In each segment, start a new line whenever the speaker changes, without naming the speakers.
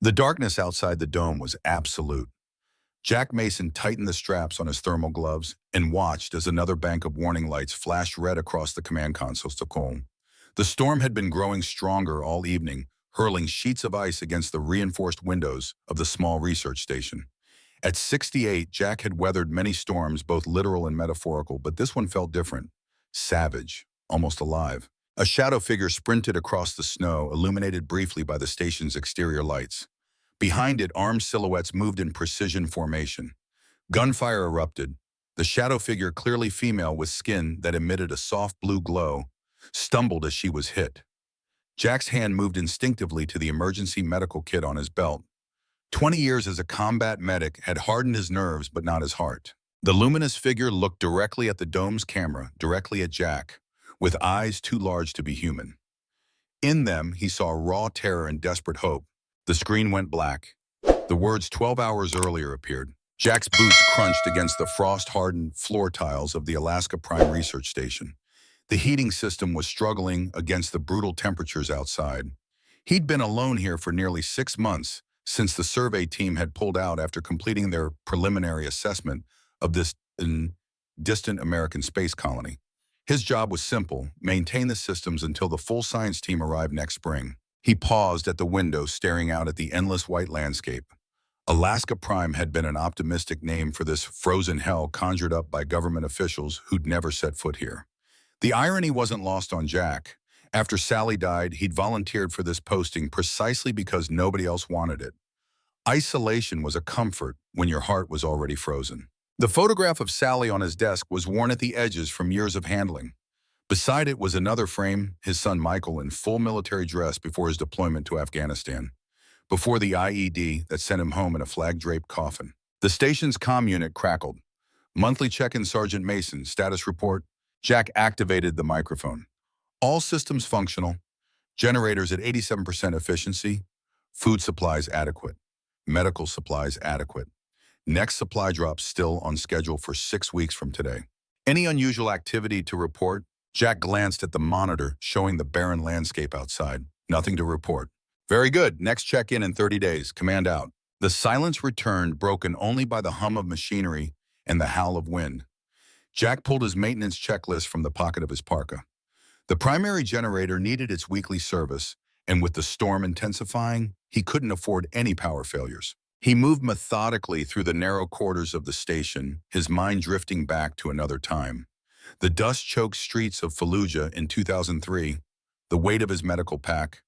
The darkness outside the dome was absolute. Jack Mason tightened the straps on his thermal gloves and watched as another bank of warning lights flashed red across the command console. The storm had been growing stronger all evening, hurling sheets of ice against the reinforced windows of the small research station. At 68, Jack had weathered many storms, both literal and metaphorical, but this one felt different. Savage, almost alive. A shadow figure sprinted across the snow, illuminated briefly by the station's exterior lights. Behind it, armed silhouettes moved in precision formation. Gunfire erupted. The shadow figure, clearly female with skin that emitted a soft blue glow, stumbled as she was hit. Jack's hand moved instinctively to the emergency medical kit on his belt. 20 years as a combat medic had hardened his nerves but not his heart. The luminous figure looked directly at the dome's camera, directly at Jack, with eyes too large to be human. In them, he saw raw terror and desperate hope. The screen went black. The words 12 hours earlier appeared. Jack's boots crunched against the frost-hardened floor tiles of the Alaska Prime Research Station. The heating system was struggling against the brutal temperatures outside. He'd been alone here for nearly 6 months since the survey team had pulled out after completing their preliminary assessment of this distant American space colony. His job was simple: maintain the systems until the full science team arrived next spring. He paused at the window, staring out at the endless white landscape. Alaska Prime had been an optimistic name for this frozen hell conjured up by government officials who'd never set foot here. The irony wasn't lost on Jack. After Sally died, he'd volunteered for this posting precisely because nobody else wanted it. Isolation was a comfort when your heart was already frozen. The photograph of Sally on his desk was worn at the edges from years of handling. Beside it was another frame, his son Michael in full military dress before his deployment to Afghanistan, before the IED that sent him home in a flag-draped coffin. The station's comm unit crackled. Monthly check-in, Sergeant Mason, status report. Jack activated the microphone. All systems functional. Generators at 87% efficiency. Food supplies adequate. Medical supplies adequate. Next supply drop still on schedule for 6 weeks from today. Any unusual activity to report? Jack glanced at the monitor showing the barren landscape outside. Nothing to report. Very good. Next check-in in 30 days. Command out. The silence returned, broken only by the hum of machinery and the howl of wind. Jack pulled his maintenance checklist from the pocket of his parka. The primary generator needed its weekly service, and with the storm intensifying, he couldn't afford any power failures. He moved methodically through the narrow quarters of the station, his mind drifting back to another time. The dust-choked streets of Fallujah in 2003, the weight of his medical pack,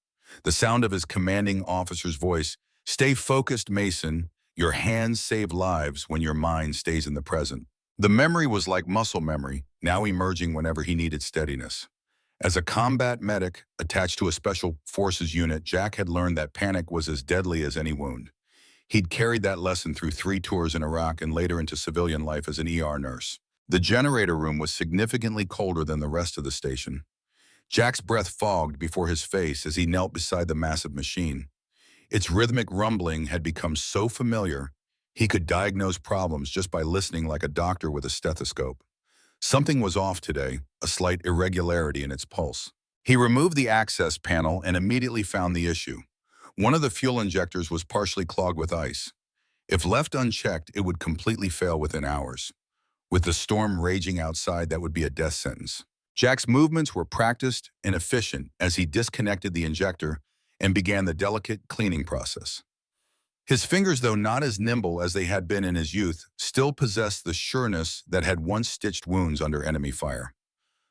the sound of his commanding officer's voice. Stay focused, Mason. Your hands save lives when your mind stays in the present. The memory was like muscle memory, now emerging whenever he needed steadiness. As a combat medic attached to a special forces unit, Jack had learned that panic was as deadly as any wound. He'd carried that lesson through 3 tours in Iraq and later into civilian life as an ER nurse. The generator room was significantly colder than the rest of the station. Jack's breath fogged before his face as he knelt beside the massive machine. Its rhythmic rumbling had become so familiar, he could diagnose problems just by listening like a doctor with a stethoscope. Something was off today, a slight irregularity in its pulse. He removed the access panel and immediately found the issue. One of the fuel injectors was partially clogged with ice. If left unchecked, it would completely fail within hours. With the storm raging outside, that would be a death sentence. Jack's movements were practiced and efficient as he disconnected the injector and began the delicate cleaning process. His fingers, though not as nimble as they had been in his youth, still possessed the sureness that had once stitched wounds under enemy fire.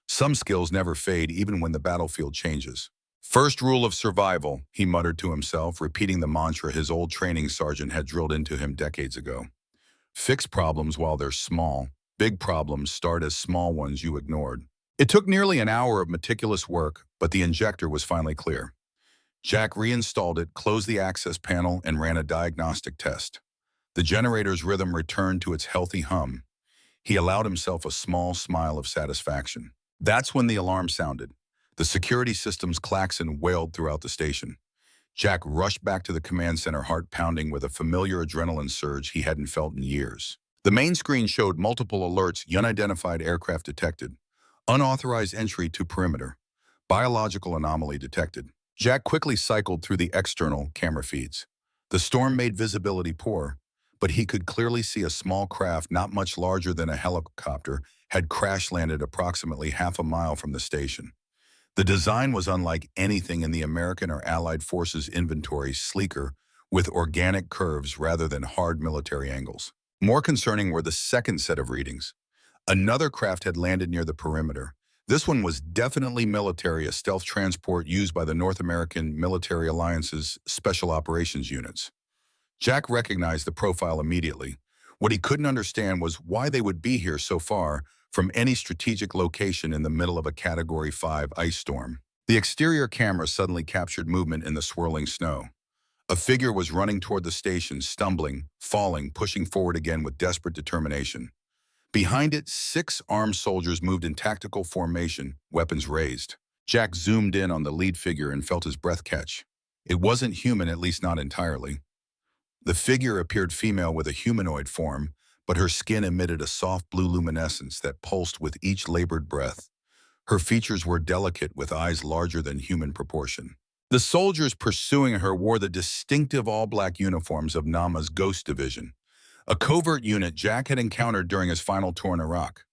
Some skills never fade even when the battlefield changes. First rule of survival, he muttered to himself, repeating the mantra his old training sergeant had drilled into him decades ago. Fix problems while they're small. Big problems start as small ones you ignored. It took nearly an hour of meticulous work, but the injector was finally clear. Jack reinstalled it, closed the access panel, and ran a diagnostic test. The generator's rhythm returned to its healthy hum. He allowed himself a small smile of satisfaction. That's when the alarm sounded. The security system's klaxon wailed throughout the station. Jack rushed back to the command center, heart pounding with a familiar adrenaline surge he hadn't felt in years. The main screen showed multiple alerts: unidentified aircraft detected, unauthorized entry to perimeter, biological anomaly detected. Jack quickly cycled through the external camera feeds. The storm made visibility poor, but he could clearly see a small craft not much larger than a helicopter had crash-landed approximately half a mile from the station. The design was unlike anything in the American or Allied forces inventory, sleeker, with organic curves rather than hard military angles. More concerning were the second set of readings. Another craft had landed near the perimeter. This one was definitely military, a stealth transport used by the North American Military Alliance's Special Operations units. Jack recognized the profile immediately. What he couldn't understand was why they would be here so far from any strategic location in the middle of a Category 5 ice storm. The exterior camera suddenly captured movement in the swirling snow. A figure was running toward the station, stumbling, falling, pushing forward again with desperate determination. Behind it, 6 armed soldiers moved in tactical formation, weapons raised. Jack zoomed in on the lead figure and felt his breath catch. It wasn't human, at least not entirely. The figure appeared female with a humanoid form, but her skin emitted a soft blue luminescence that pulsed with each labored breath. Her features were delicate, with eyes larger than human proportion. The soldiers pursuing her wore the distinctive all-black uniforms of Nama's Ghost Division, a covert unit Jack had encountered during his final tour in Iraq.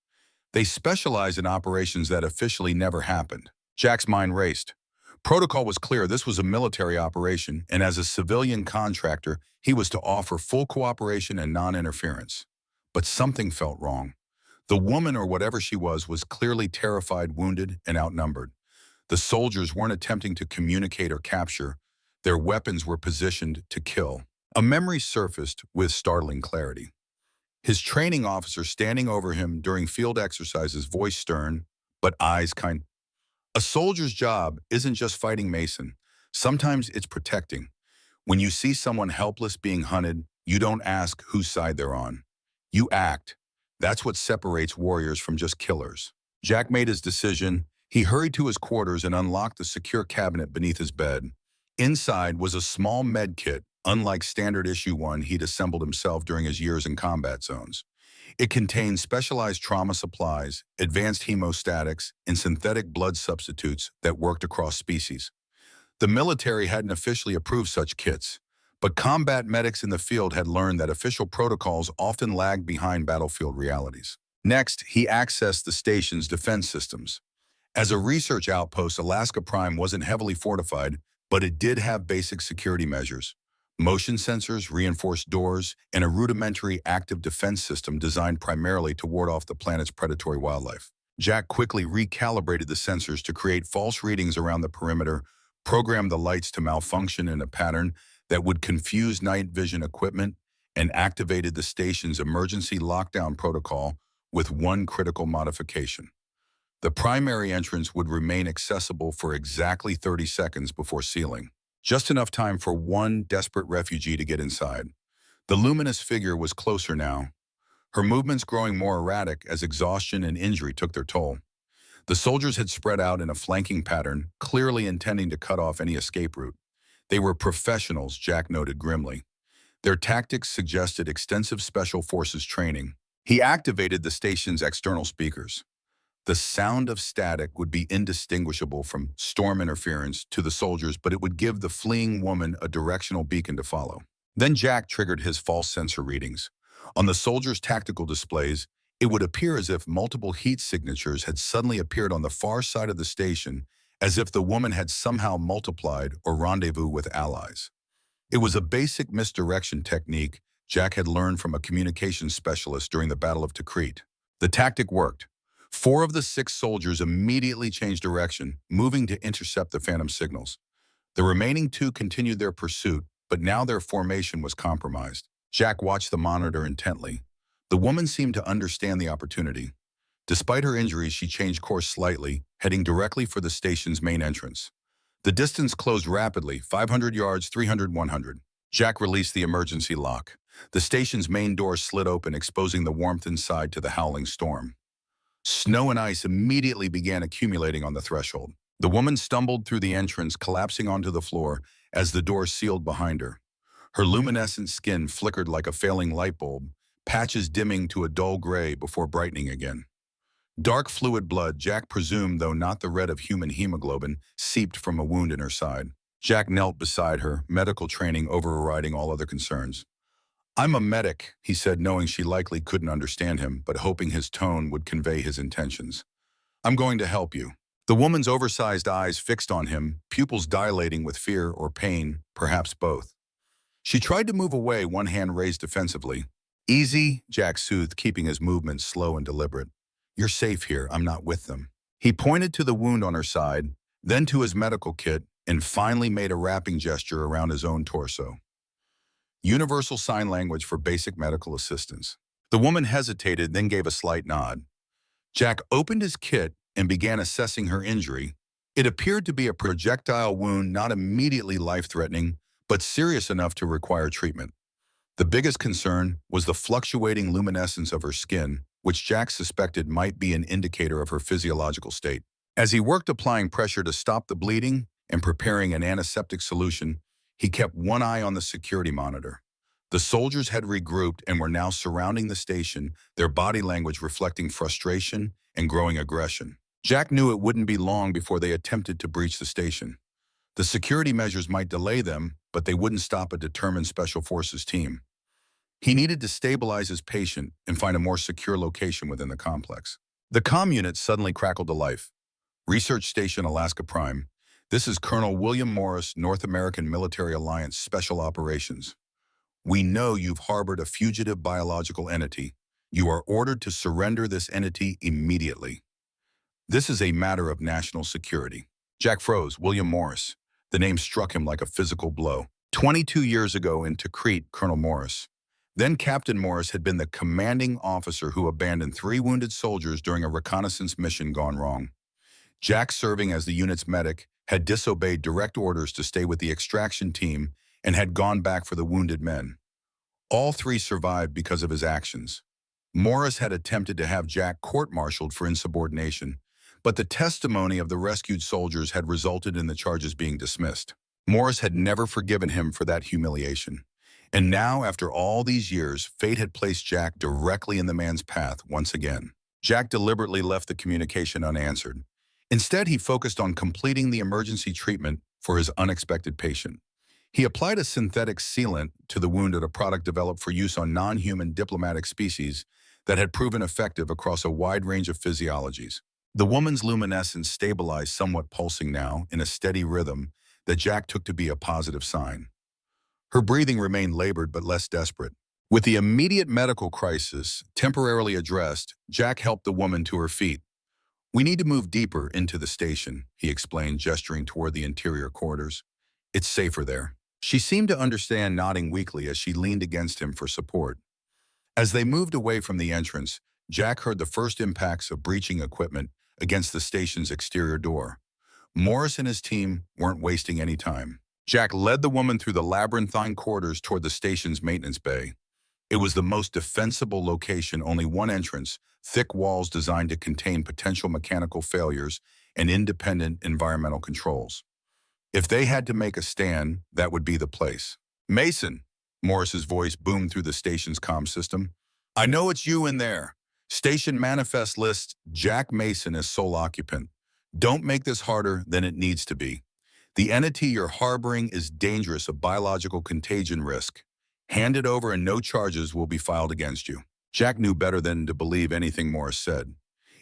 They specialized in operations that officially never happened. Jack's mind raced. Protocol was clear: this was a military operation, and as a civilian contractor, he was to offer full cooperation and non-interference. But something felt wrong. The woman, or whatever she was clearly terrified, wounded, and outnumbered. The soldiers weren't attempting to communicate or capture. Their weapons were positioned to kill. A memory surfaced with startling clarity. His training officer standing over him during field exercises, voice stern, but eyes kind. A soldier's job isn't just fighting, Mason. Sometimes it's protecting. When you see someone helpless being hunted, you don't ask whose side they're on. You act. That's what separates warriors from just killers. Jack made his decision. He hurried to his quarters and unlocked the secure cabinet beneath his bed. Inside was a small med kit, unlike standard issue one he'd assembled himself during his years in combat zones. It contained specialized trauma supplies, advanced hemostatics, and synthetic blood substitutes that worked across species. The military hadn't officially approved such kits, but combat medics in the field had learned that official protocols often lagged behind battlefield realities. Next, he accessed the station's defense systems. As a research outpost, Alaska Prime wasn't heavily fortified, but it did have basic security measures: motion sensors, reinforced doors, and a rudimentary active defense system designed primarily to ward off the planet's predatory wildlife. Jack quickly recalibrated the sensors to create false readings around the perimeter, programmed the lights to malfunction in a pattern that would confuse night vision equipment, and activated the station's emergency lockdown protocol with one critical modification. The primary entrance would remain accessible for exactly 30 seconds before sealing. Just enough time for one desperate refugee to get inside. The luminous figure was closer now, her movements growing more erratic as exhaustion and injury took their toll. The soldiers had spread out in a flanking pattern, clearly intending to cut off any escape route. They were professionals, Jack noted grimly. Their tactics suggested extensive special forces training. He activated the station's external speakers. The sound of static would be indistinguishable from storm interference to the soldiers, but it would give the fleeing woman a directional beacon to follow. Then Jack triggered his false sensor readings. On the soldiers' tactical displays, it would appear as if multiple heat signatures had suddenly appeared on the far side of the station, as if the woman had somehow multiplied or rendezvoused with allies. It was a basic misdirection technique Jack had learned from a communications specialist during the Battle of Tikrit. The tactic worked. 4 of the 6 soldiers immediately changed direction, moving to intercept the phantom signals. The remaining 2 continued their pursuit, but now their formation was compromised. Jack watched the monitor intently. The woman seemed to understand the opportunity. Despite her injuries, she changed course slightly, heading directly for the station's main entrance. The distance closed rapidly: 500 yards, 300, 100. Jack released the emergency lock. The station's main door slid open, exposing the warmth inside to the howling storm. Snow and ice immediately began accumulating on the threshold. The woman stumbled through the entrance, collapsing onto the floor as the door sealed behind her. Her luminescent skin flickered like a failing light bulb, patches dimming to a dull gray before brightening again. Dark fluid blood, Jack presumed, though not the red of human hemoglobin, seeped from a wound in her side. Jack knelt beside her, medical training overriding all other concerns. I'm a medic, he said, knowing she likely couldn't understand him, but hoping his tone would convey his intentions. I'm going to help you. The woman's oversized eyes fixed on him, pupils dilating with fear or pain, perhaps both. She tried to move away, one hand raised defensively. Easy, Jack soothed, keeping his movements slow and deliberate. You're safe here, I'm not with them. He pointed to the wound on her side, then to his medical kit, and finally made a wrapping gesture around his own torso. Universal Sign Language for basic medical assistance. The woman hesitated, then gave a slight nod. Jack opened his kit and began assessing her injury. It appeared to be a projectile wound, not immediately life-threatening, but serious enough to require treatment. The biggest concern was the fluctuating luminescence of her skin, which Jack suspected might be an indicator of her physiological state. As he worked applying pressure to stop the bleeding and preparing an antiseptic solution, he kept one eye on the security monitor. The soldiers had regrouped and were now surrounding the station, their body language reflecting frustration and growing aggression. Jack knew it wouldn't be long before they attempted to breach the station. The security measures might delay them, but they wouldn't stop a determined Special Forces team. He needed to stabilize his patient and find a more secure location within the complex. The comm unit suddenly crackled to life. Research Station Alaska Prime. This is Colonel William Morris, North American Military Alliance Special Operations. We know you've harbored a fugitive biological entity. You are ordered to surrender this entity immediately. This is a matter of national security. Jack froze. William Morris. The name struck him like a physical blow. 22 years ago in Tikrit, Colonel Morris. Then Captain Morris had been the commanding officer who abandoned 3 wounded soldiers during a reconnaissance mission gone wrong. Jack, serving as the unit's medic, had disobeyed direct orders to stay with the extraction team and had gone back for the wounded men. All 3 survived because of his actions. Morris had attempted to have Jack court-martialed for insubordination, but the testimony of the rescued soldiers had resulted in the charges being dismissed. Morris had never forgiven him for that humiliation. And now, after all these years, fate had placed Jack directly in the man's path once again. Jack deliberately left the communication unanswered. Instead, he focused on completing the emergency treatment for his unexpected patient. He applied a synthetic sealant to the wound, a product developed for use on non-human diplomatic species that had proven effective across a wide range of physiologies. The woman's luminescence stabilized, somewhat pulsing now, in a steady rhythm that Jack took to be a positive sign. Her breathing remained labored but less desperate. With the immediate medical crisis temporarily addressed, Jack helped the woman to her feet. We need to move deeper into the station, he explained, gesturing toward the interior corridors. It's safer there. She seemed to understand, nodding weakly as she leaned against him for support. As they moved away from the entrance, Jack heard the first impacts of breaching equipment against the station's exterior door. Morris and his team weren't wasting any time. Jack led the woman through the labyrinthine corridors toward the station's maintenance bay. It was the most defensible location, only one entrance, thick walls designed to contain potential mechanical failures and independent environmental controls. If they had to make a stand, that would be the place. Mason, Morris's voice boomed through the station's comm system. I know it's you in there. Station manifest lists Jack Mason as sole occupant. Don't make this harder than it needs to be. The entity you're harboring is dangerous, a biological contagion risk. Hand it over and no charges will be filed against you. Jack knew better than to believe anything Morris said.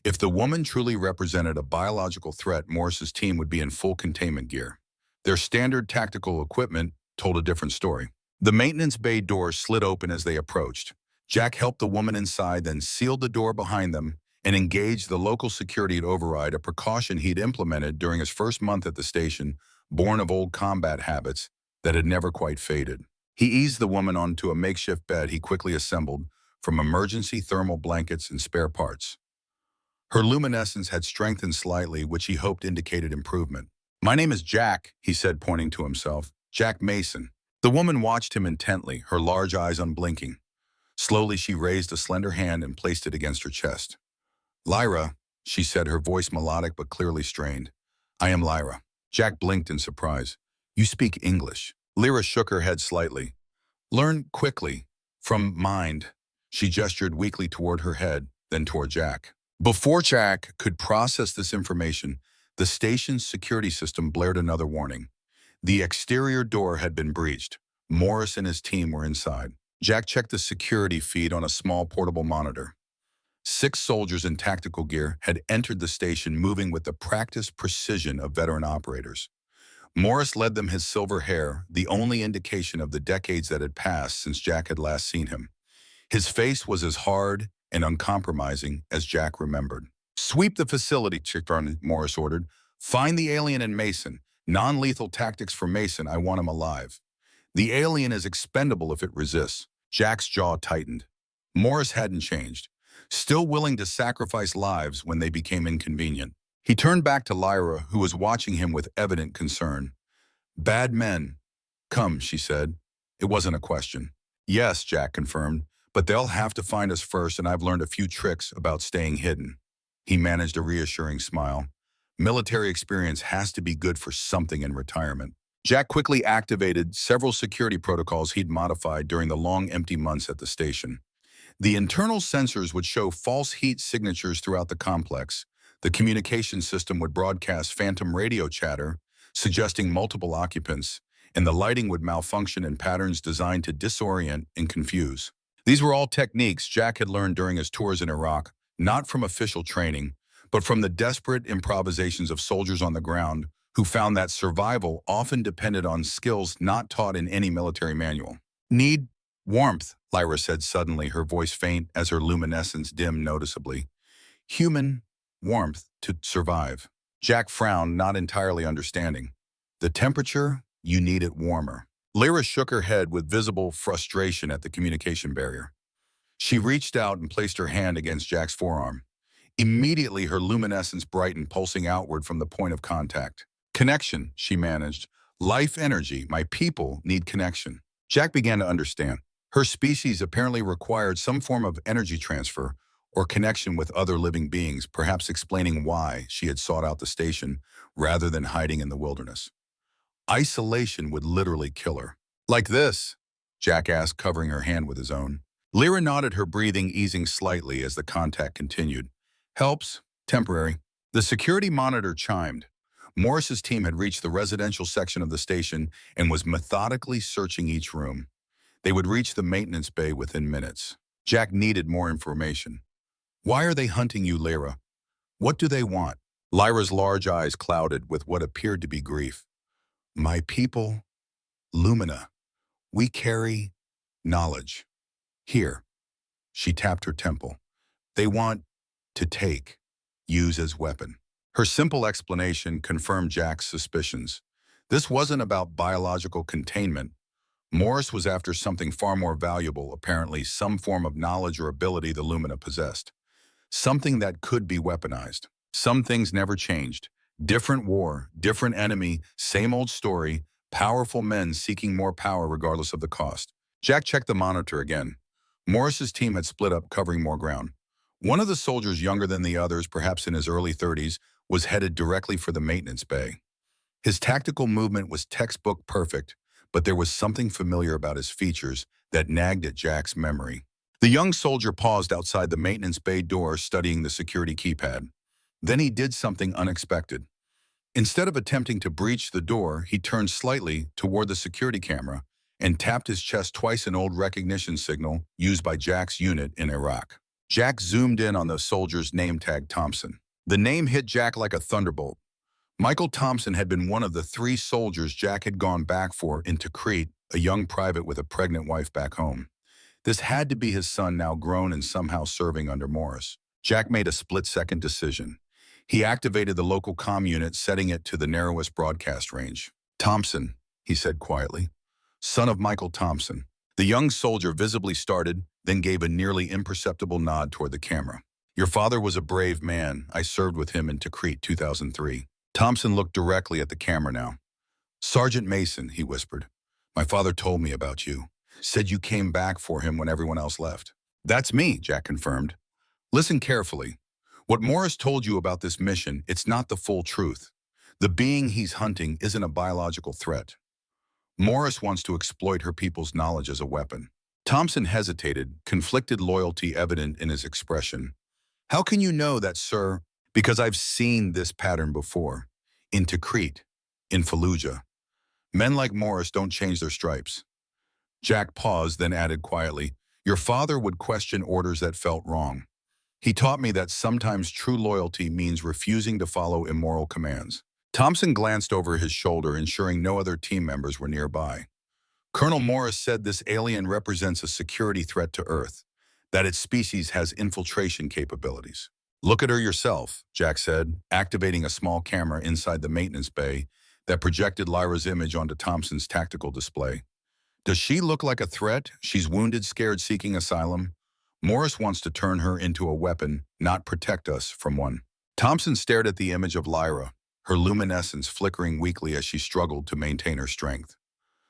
If the woman truly represented a biological threat, Morris's team would be in full containment gear. Their standard tactical equipment told a different story. The maintenance bay door slid open as they approached. Jack helped the woman inside, then sealed the door behind them and engaged the local security to override, a precaution he'd implemented during his first month at the station, born of old combat habits that had never quite faded. He eased the woman onto a makeshift bed he quickly assembled from emergency thermal blankets and spare parts. Her luminescence had strengthened slightly, which he hoped indicated improvement. My name is Jack, he said, pointing to himself. Jack Mason. The woman watched him intently, her large eyes unblinking. Slowly, she raised a slender hand and placed it against her chest. Lyra, she said, her voice melodic but clearly strained. I am Lyra. Jack blinked in surprise. You speak English. Lyra shook her head slightly. Learn quickly. From mind. She gestured weakly toward her head, then toward Jack. Before Jack could process this information, the station's security system blared another warning. The exterior door had been breached. Morris and his team were inside. Jack checked the security feed on a small portable monitor. 6 soldiers in tactical gear had entered the station, moving with the practiced precision of veteran operators. Morris led them, his silver hair, the only indication of the decades that had passed since Jack had last seen him. His face was as hard and uncompromising as Jack remembered. "Sweep the facility," Morris ordered. "Find the alien and Mason. Non-lethal tactics for Mason. I want him alive. The alien is expendable if it resists." Jack's jaw tightened. Morris hadn't changed, still willing to sacrifice lives when they became inconvenient. He turned back to Lyra, who was watching him with evident concern. "Bad men. Come," she said. It wasn't a question. "Yes," Jack confirmed, "but they'll have to find us first, and I've learned a few tricks about staying hidden." He managed a reassuring smile. Military experience has to be good for something in retirement. Jack quickly activated several security protocols he'd modified during the long empty months at the station. The internal sensors would show false heat signatures throughout the complex. The communication system would broadcast phantom radio chatter, suggesting multiple occupants, and the lighting would malfunction in patterns designed to disorient and confuse. These were all techniques Jack had learned during his tours in Iraq, not from official training, but from the desperate improvisations of soldiers on the ground who found that survival often depended on skills not taught in any military manual. "Need warmth," Lyra said suddenly, her voice faint as her luminescence dimmed noticeably. "Human warmth to survive." Jack frowned, not entirely understanding. "The temperature? You need it warmer." Lyra shook her head with visible frustration at the communication barrier. She reached out and placed her hand against Jack's forearm. Immediately, her luminescence brightened, pulsing outward from the point of contact. "Connection," she managed. "Life energy. My people need connection." Jack began to understand. Her species apparently required some form of energy transfer or connection with other living beings, perhaps explaining why she had sought out the station rather than hiding in the wilderness. Isolation would literally kill her. "Like this?" Jack asked, covering her hand with his own. Lyra nodded, her breathing easing slightly as the contact continued. "Helps. Temporary." The security monitor chimed. Morris's team had reached the residential section of the station and was methodically searching each room. They would reach the maintenance bay within minutes. Jack needed more information. "Why are they hunting you, Lyra? What do they want?" Lyra's large eyes clouded with what appeared to be grief. "My people, Lumina, we carry knowledge. Here." She tapped her temple. "They want to take, use as weapon." Her simple explanation confirmed Jack's suspicions. This wasn't about biological containment. Morris was after something far more valuable, apparently some form of knowledge or ability the Lumina possessed. Something that could be weaponized. Some things never changed. Different war, different enemy, same old story, powerful men seeking more power regardless of the cost. Jack checked the monitor again. Morris's team had split up, covering more ground. One of the soldiers, younger than the others, perhaps in his early 30s, was headed directly for the maintenance bay. His tactical movement was textbook perfect, but there was something familiar about his features that nagged at Jack's memory. The young soldier paused outside the maintenance bay door, studying the security keypad. Then he did something unexpected. Instead of attempting to breach the door, he turned slightly toward the security camera and tapped his chest twice, an old recognition signal used by Jack's unit in Iraq. Jack zoomed in on the soldier's name tag, Thompson. The name hit Jack like a thunderbolt. Michael Thompson had been one of the 3 soldiers Jack had gone back for in Tikrit, a young private with a pregnant wife back home. This had to be his son, now grown and somehow serving under Morris. Jack made a split-second decision. He activated the local comm unit, setting it to the narrowest broadcast range. "Thompson," he said quietly. "Son of Michael Thompson." The young soldier visibly started, then gave a nearly imperceptible nod toward the camera. "Your father was a brave man. I served with him in Tikrit 2003. Thompson looked directly at the camera now. "Sergeant Mason," he whispered. "My father told me about you. Said you came back for him when everyone else left." "That's me," Jack confirmed. "Listen carefully. What Morris told you about this mission, it's not the full truth. The being he's hunting isn't a biological threat. Morris wants to exploit her people's knowledge as a weapon." Thompson hesitated, conflicted loyalty evident in his expression. "How can you know that, sir?" "Because I've seen this pattern before. In Tikrit, in Fallujah. Men like Morris don't change their stripes. Jack paused, then added quietly, your father would question orders that felt wrong. He taught me that sometimes true loyalty means refusing to follow immoral commands. Thompson glanced over his shoulder, ensuring no other team members were nearby. Colonel Morris said this alien represents a security threat to Earth, that its species has infiltration capabilities. Look at her yourself, Jack said, activating a small camera inside the maintenance bay that projected Lyra's image onto Thompson's tactical display. Does she look like a threat? She's wounded, scared, seeking asylum. Morris wants to turn her into a weapon, not protect us from one. Thompson stared at the image of Lyra, her luminescence flickering weakly as she struggled to maintain her strength.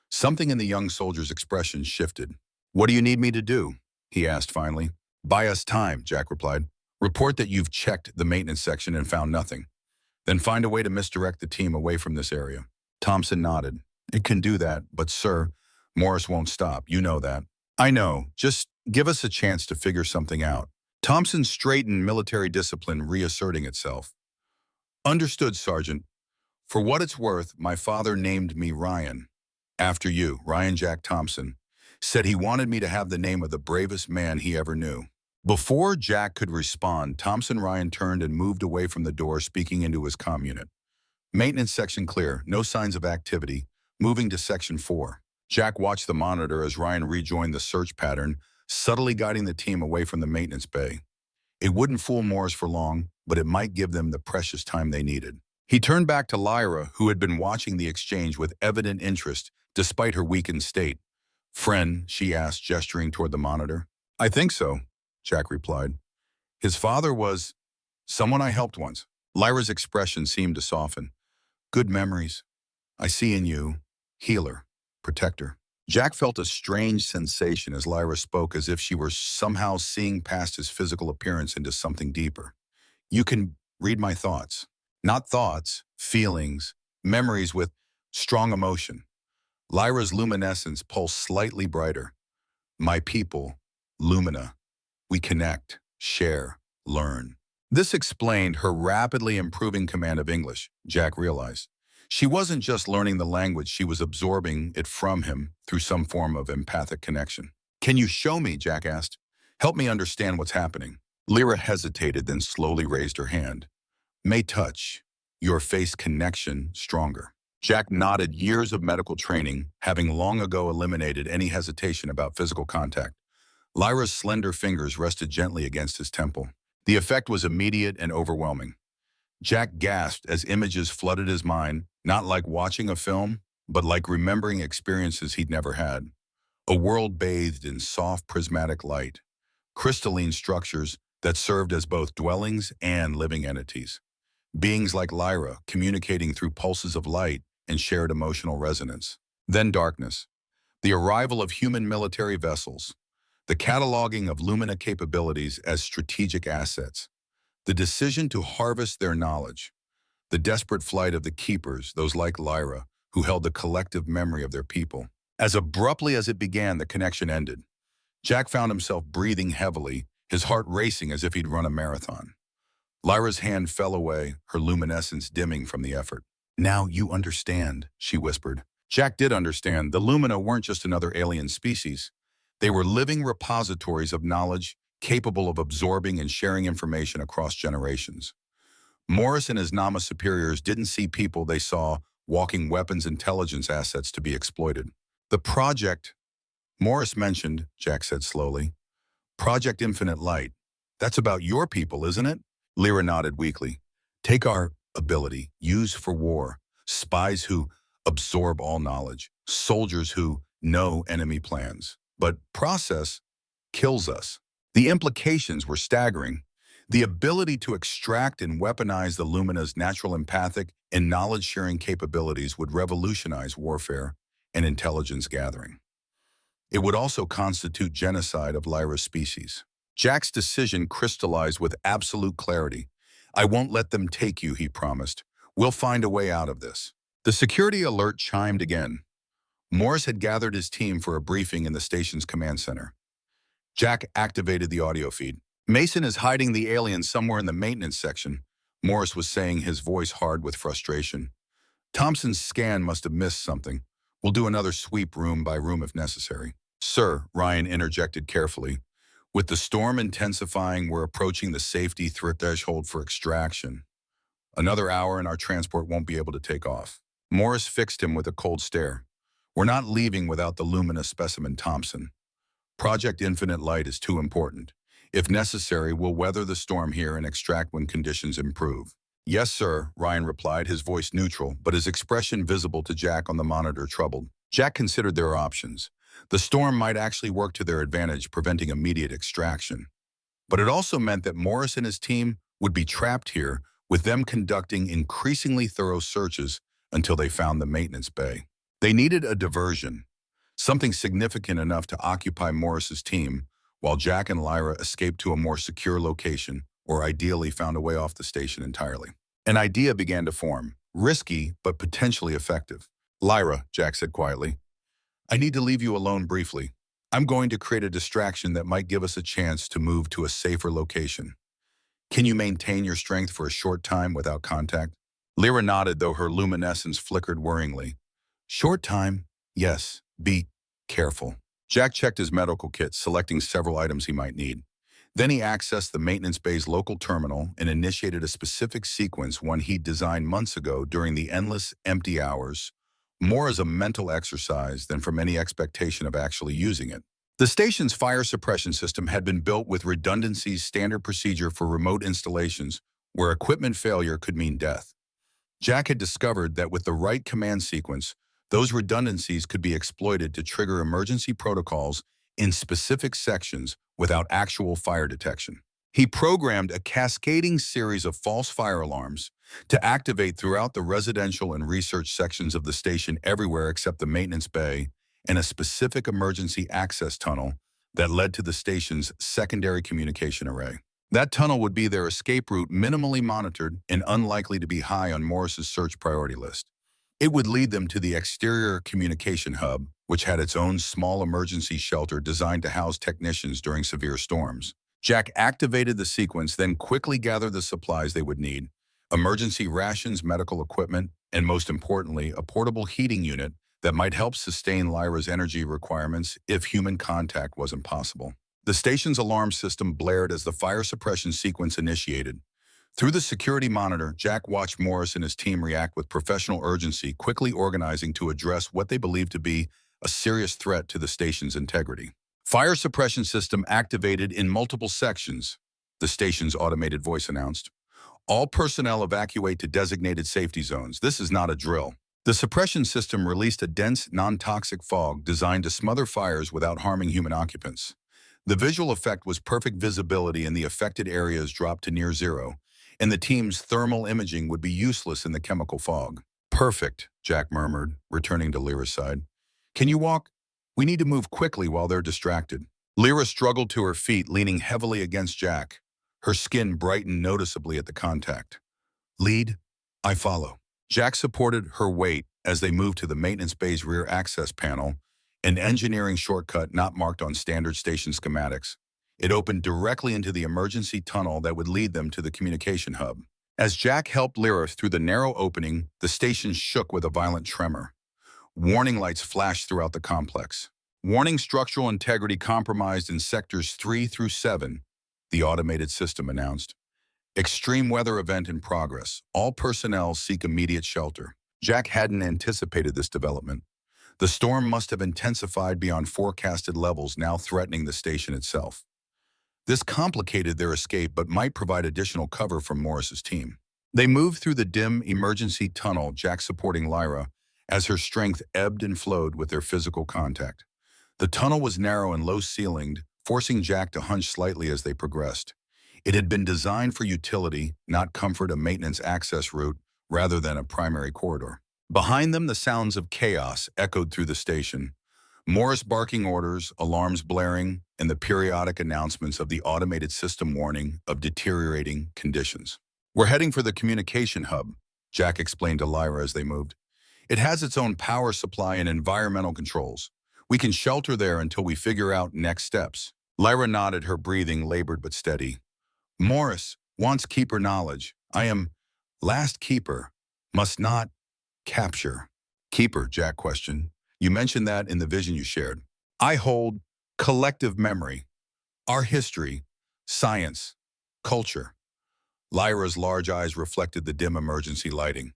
Something in the young soldier's expression shifted. What do you need me to do? He asked finally. Buy us time, Jack replied. Report that you've checked the maintenance section and found nothing. Then find a way to misdirect the team away from this area. Thompson nodded. It can do that, but sir, Morris won't stop. You know that. I know. Just give us a chance to figure something out. Thompson straightened, military discipline reasserting itself. Understood, Sergeant. For what it's worth, my father named me Ryan. After you, Ryan Jack Thompson, said he wanted me to have the name of the bravest man he ever knew. Before Jack could respond, Thompson Ryan turned and moved away from the door, speaking into his comm unit. Maintenance section clear, no signs of activity. Moving to section 4. Jack watched the monitor as Ryan rejoined the search pattern, subtly guiding the team away from the maintenance bay. It wouldn't fool Morris for long, but it might give them the precious time they needed. He turned back to Lyra, who had been watching the exchange with evident interest, despite her weakened state. Friend, she asked, gesturing toward the monitor. I think so, Jack replied. His father was someone I helped once. Lyra's expression seemed to soften. Good memories. I see in you, healer, protector. Jack felt a strange sensation as Lyra spoke, as if she were somehow seeing past his physical appearance into something deeper. You can read my thoughts. Not thoughts, feelings, memories with strong emotion. Lyra's luminescence pulsed slightly brighter. My people, Lumina. We connect, share, learn. This explained her rapidly improving command of English, Jack realized. She wasn't just learning the language, she was absorbing it from him through some form of empathic connection. Can you show me, Jack asked. Help me understand what's happening. Lyra hesitated, then slowly raised her hand. May touch, your face connection stronger. Jack nodded, years of medical training, having long ago eliminated any hesitation about physical contact. Lyra's slender fingers rested gently against his temple. The effect was immediate and overwhelming. Jack gasped as images flooded his mind, not like watching a film, but like remembering experiences he'd never had. A world bathed in soft prismatic light, crystalline structures that served as both dwellings and living entities. Beings like Lyra communicating through pulses of light and shared emotional resonance. Then darkness. The arrival of human military vessels. The cataloging of Lumina capabilities as strategic assets. The decision to harvest their knowledge. The desperate flight of the keepers, those like Lyra, who held the collective memory of their people. As abruptly as it began, the connection ended. Jack found himself breathing heavily, his heart racing as if he'd run a marathon. Lyra's hand fell away, her luminescence dimming from the effort. Now you understand, she whispered. Jack did understand. The Lumina weren't just another alien species. They were living repositories of knowledge, capable of absorbing and sharing information across generations. Morris and his Nama superiors didn't see people, they saw walking weapons intelligence assets to be exploited. The project, Morris mentioned, Jack said slowly. Project Infinite Light. That's about your people, isn't it? Lyra nodded weakly. Take our ability, use for war, spies who absorb all knowledge, soldiers who know enemy plans. But process kills us. The implications were staggering. The ability to extract and weaponize the Lumina's natural empathic and knowledge-sharing capabilities would revolutionize warfare and intelligence gathering. It would also constitute genocide of Lyra's species. Jack's decision crystallized with absolute clarity. I won't let them take you, he promised. We'll find a way out of this. The security alert chimed again. Morris had gathered his team for a briefing in the station's command center. Jack activated the audio feed. Mason is hiding the alien somewhere in the maintenance section, Morris was saying, his voice hard with frustration. Thompson's scan must have missed something. We'll do another sweep room by room if necessary. Sir, Ryan interjected carefully. With the storm intensifying, we're approaching the safety threshold for extraction. Another hour and our transport won't be able to take off. Morris fixed him with a cold stare. We're not leaving without the luminous specimen Thompson. Project Infinite Light is too important. If necessary, we'll weather the storm here and extract when conditions improve. Yes, sir, Ryan replied, his voice neutral, but his expression visible to Jack on the monitor troubled. Jack considered their options. The storm might actually work to their advantage, preventing immediate extraction. But it also meant that Morris and his team would be trapped here, with them conducting increasingly thorough searches until they found the maintenance bay. They needed a diversion, something significant enough to occupy Morris's team, while Jack and Lyra escaped to a more secure location, or ideally found a way off the station entirely. An idea began to form, risky but potentially effective. Lyra, Jack said quietly, I need to leave you alone briefly. I'm going to create a distraction that might give us a chance to move to a safer location. Can you maintain your strength for a short time without contact? Lyra nodded, though her luminescence flickered worryingly. Short time? Yes. Be careful. Jack checked his medical kit, selecting several items he might need. Then he accessed the maintenance bay's local terminal and initiated a specific sequence, one he'd designed months ago during the endless empty hours, more as a mental exercise than from any expectation of actually using it. The station's fire suppression system had been built with redundancies, standard procedure for remote installations where equipment failure could mean death. Jack had discovered that with the right command sequence, those redundancies could be exploited to trigger emergency protocols in specific sections without actual fire detection. He programmed a cascading series of false fire alarms to activate throughout the residential and research sections of the station everywhere except the maintenance bay and a specific emergency access tunnel that led to the station's secondary communication array. That tunnel would be their escape route, minimally monitored and unlikely to be high on Morris's search priority list. It would lead them to the exterior communication hub, which had its own small emergency shelter designed to house technicians during severe storms. Jack activated the sequence, then quickly gathered the supplies they would need: emergency rations, medical equipment, and most importantly, a portable heating unit that might help sustain Lyra's energy requirements if human contact was impossible. The station's alarm system blared as the fire suppression sequence initiated. Through the security monitor, Jack watched Morris and his team react with professional urgency, quickly organizing to address what they believed to be a serious threat to the station's integrity. Fire suppression system activated in multiple sections, the station's automated voice announced. All personnel evacuate to designated safety zones. This is not a drill. The suppression system released a dense, non-toxic fog designed to smother fires without harming human occupants. The visual effect was perfect visibility, and the affected areas dropped to near zero, and the team's thermal imaging would be useless in the chemical fog. Perfect, Jack murmured, returning to Lyra's side. Can you walk? We need to move quickly while they're distracted. Lyra struggled to her feet, leaning heavily against Jack. Her skin brightened noticeably at the contact. Lead, I follow. Jack supported her weight as they moved to the maintenance bay's rear access panel, an engineering shortcut not marked on standard station schematics. It opened directly into the emergency tunnel that would lead them to the communication hub. As Jack helped Lyra through the narrow opening, the station shook with a violent tremor. Warning lights flashed throughout the complex. Warning, structural integrity compromised in sectors 3 through 7, the automated system announced. Extreme weather event in progress. All personnel seek immediate shelter. Jack hadn't anticipated this development. The storm must have intensified beyond forecasted levels, now threatening the station itself. This complicated their escape, but might provide additional cover from Morris's team. They moved through the dim emergency tunnel, Jack supporting Lyra, as her strength ebbed and flowed with their physical contact. The tunnel was narrow and low-ceilinged, forcing Jack to hunch slightly as they progressed. It had been designed for utility, not comfort, a maintenance access route, rather than a primary corridor. Behind them, the sounds of chaos echoed through the station. Morris barking orders, alarms blaring, and the periodic announcements of the automated system warning of deteriorating conditions. We're heading for the communication hub, Jack explained to Lyra as they moved. It has its own power supply and environmental controls. We can shelter there until we figure out next steps. Lyra nodded, her breathing labored but steady. Morris wants keeper knowledge. I am last keeper, must not capture. Keeper, Jack questioned. You mentioned that in the vision you shared. I hold collective memory, our history, science, culture. Lyra's large eyes reflected the dim emergency lighting.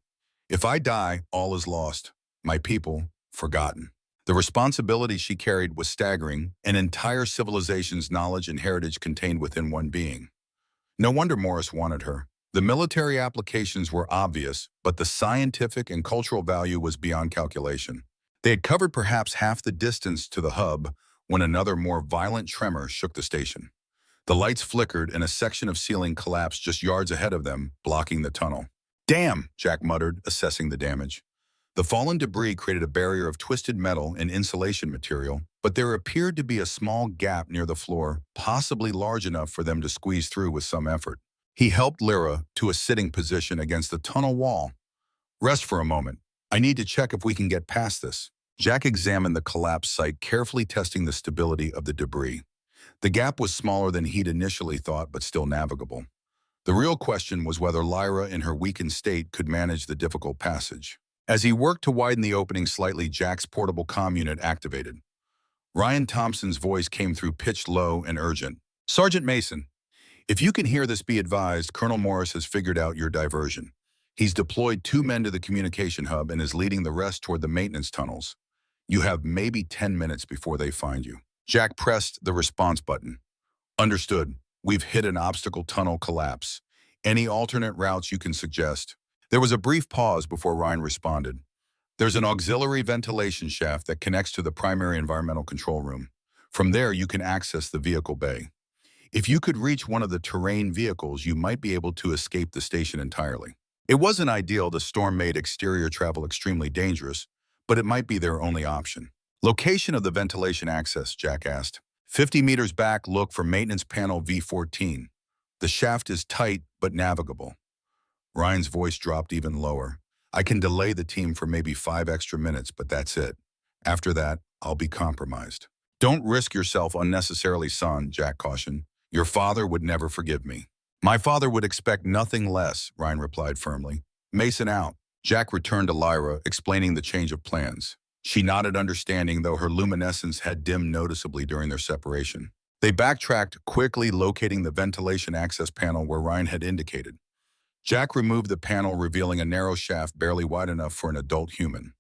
If I die, all is lost. My people, forgotten. The responsibility she carried was staggering, an entire civilization's knowledge and heritage contained within one being. No wonder Morris wanted her. The military applications were obvious, but the scientific and cultural value was beyond calculation. They had covered perhaps half the distance to the hub when another more violent tremor shook the station. The lights flickered and a section of ceiling collapsed just yards ahead of them, blocking the tunnel. Damn, Jack muttered, assessing the damage. The fallen debris created a barrier of twisted metal and insulation material, but there appeared to be a small gap near the floor, possibly large enough for them to squeeze through with some effort. He helped Lyra to a sitting position against the tunnel wall. Rest for a moment. I need to check if we can get past this. Jack examined the collapsed site, carefully testing the stability of the debris. The gap was smaller than he'd initially thought, but still navigable. The real question was whether Lyra, in her weakened state, could manage the difficult passage. As he worked to widen the opening slightly, Jack's portable comm unit activated. Ryan Thompson's voice came through pitched low and urgent. Sergeant Mason, if you can hear this, be advised, Colonel Morris has figured out your diversion. He's deployed 2 men to the communication hub and is leading the rest toward the maintenance tunnels. You have maybe 10 minutes before they find you. Jack pressed the response button. Understood. We've hit an obstacle tunnel collapse. Any alternate routes you can suggest? There was a brief pause before Ryan responded. There's an auxiliary ventilation shaft that connects to the primary environmental control room. From there, you can access the vehicle bay. If you could reach one of the terrain vehicles, you might be able to escape the station entirely. It wasn't ideal. The storm made exterior travel extremely dangerous, but it might be their only option. Location of the ventilation access, Jack asked. 50 meters back, look for maintenance panel V14. The shaft is tight but navigable. Ryan's voice dropped even lower. I can delay the team for maybe 5 extra minutes, but that's it. After that, I'll be compromised. Don't risk yourself unnecessarily, son, Jack cautioned. Your father would never forgive me. My father would expect nothing less, Ryan replied firmly. Mason out. Jack returned to Lyra, explaining the change of plans. She nodded understanding, though her luminescence had dimmed noticeably during their separation. They backtracked, quickly locating the ventilation access panel where Ryan had indicated. Jack removed the panel, revealing a narrow shaft barely wide enough for an adult human.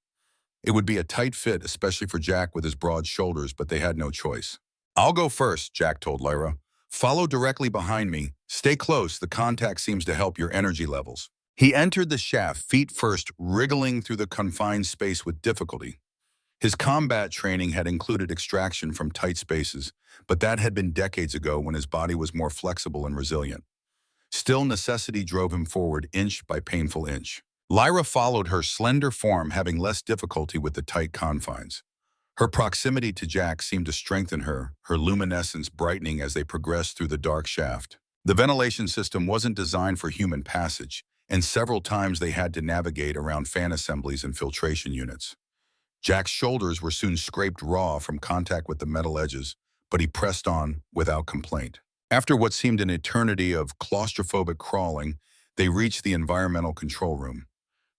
It would be a tight fit, especially for Jack with his broad shoulders, but they had no choice. I'll go first, Jack told Lyra. Follow directly behind me. Stay close. The contact seems to help your energy levels. He entered the shaft, feet first, wriggling through the confined space with difficulty. His combat training had included extraction from tight spaces, but that had been decades ago when his body was more flexible and resilient. Still, necessity drove him forward inch by painful inch. Lyra followed, her slender form having less difficulty with the tight confines. Her proximity to Jack seemed to strengthen her, her luminescence brightening as they progressed through the dark shaft. The ventilation system wasn't designed for human passage, and several times they had to navigate around fan assemblies and filtration units. Jack's shoulders were soon scraped raw from contact with the metal edges, but he pressed on without complaint. After what seemed an eternity of claustrophobic crawling, they reached the environmental control room.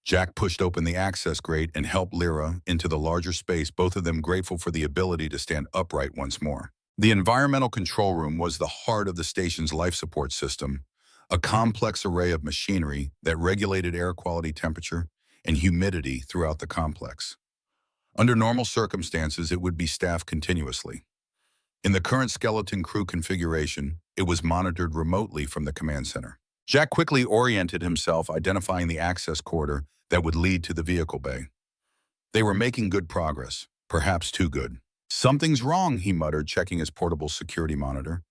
Jack pushed open the access grate and helped Lyra into the larger space, both of them grateful for the ability to stand upright once more. The environmental control room was the heart of the station's life support system, a complex array of machinery that regulated air quality, temperature, and humidity throughout the complex. Under normal circumstances, it would be staffed continuously. In the current skeleton crew configuration, it was monitored remotely from the command center. Jack quickly oriented himself, identifying the access corridor that would lead to the vehicle bay. They were making good progress, perhaps too good. Something's wrong, he muttered, checking his portable security monitor.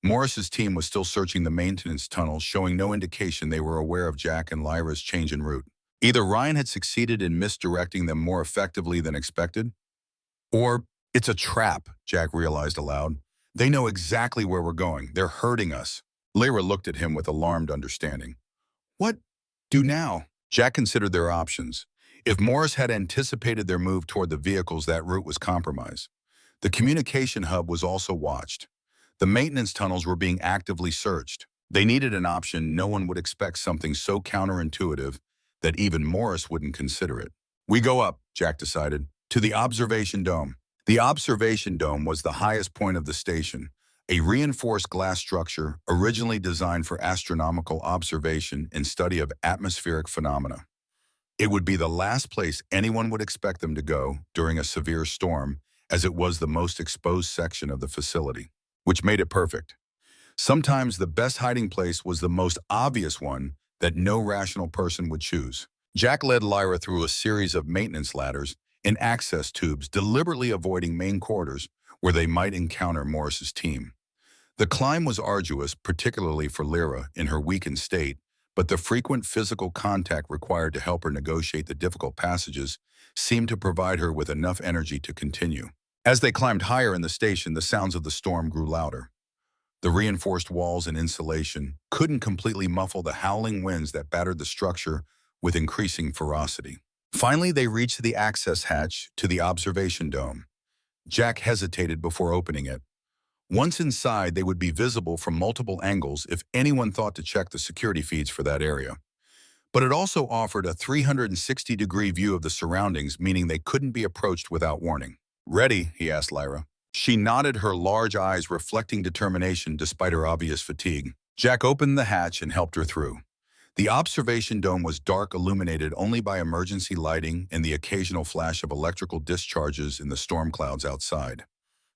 Morris's team was still searching the maintenance tunnels, showing no indication they were aware of Jack and Lyra's change in route. Either Ryan had succeeded in misdirecting them more effectively than expected, or it's a trap, Jack realized aloud. They know exactly where we're going. They're hurting us. Lyra looked at him with alarmed understanding. What do now? Jack considered their options. If Morris had anticipated their move toward the vehicles, that route was compromised. The communication hub was also watched. The maintenance tunnels were being actively searched. They needed an option. No one would expect something so counterintuitive that even Morris wouldn't consider it. We go up, Jack decided. To the observation dome. The observation dome was the highest point of the station, a reinforced glass structure originally designed for astronomical observation and study of atmospheric phenomena. It would be the last place anyone would expect them to go during a severe storm, as it was the most exposed section of the facility, which made it perfect. Sometimes the best hiding place was the most obvious one that no rational person would choose. Jack led Lyra through a series of maintenance ladders and access tubes, deliberately avoiding main quarters where they might encounter Morris's team. The climb was arduous, particularly for Lyra in her weakened state, but the frequent physical contact required to help her negotiate the difficult passages seemed to provide her with enough energy to continue. As they climbed higher in the station, the sounds of the storm grew louder. The reinforced walls and insulation couldn't completely muffle the howling winds that battered the structure with increasing ferocity. Finally, they reached the access hatch to the observation dome. Jack hesitated before opening it. Once inside, they would be visible from multiple angles if anyone thought to check the security feeds for that area. But it also offered a 360-degree view of the surroundings, meaning they couldn't be approached without warning. "Ready?" he asked Lyra. She nodded, her large eyes reflecting determination despite her obvious fatigue. Jack opened the hatch and helped her through. The observation dome was dark, illuminated only by emergency lighting and the occasional flash of electrical discharges in the storm clouds outside.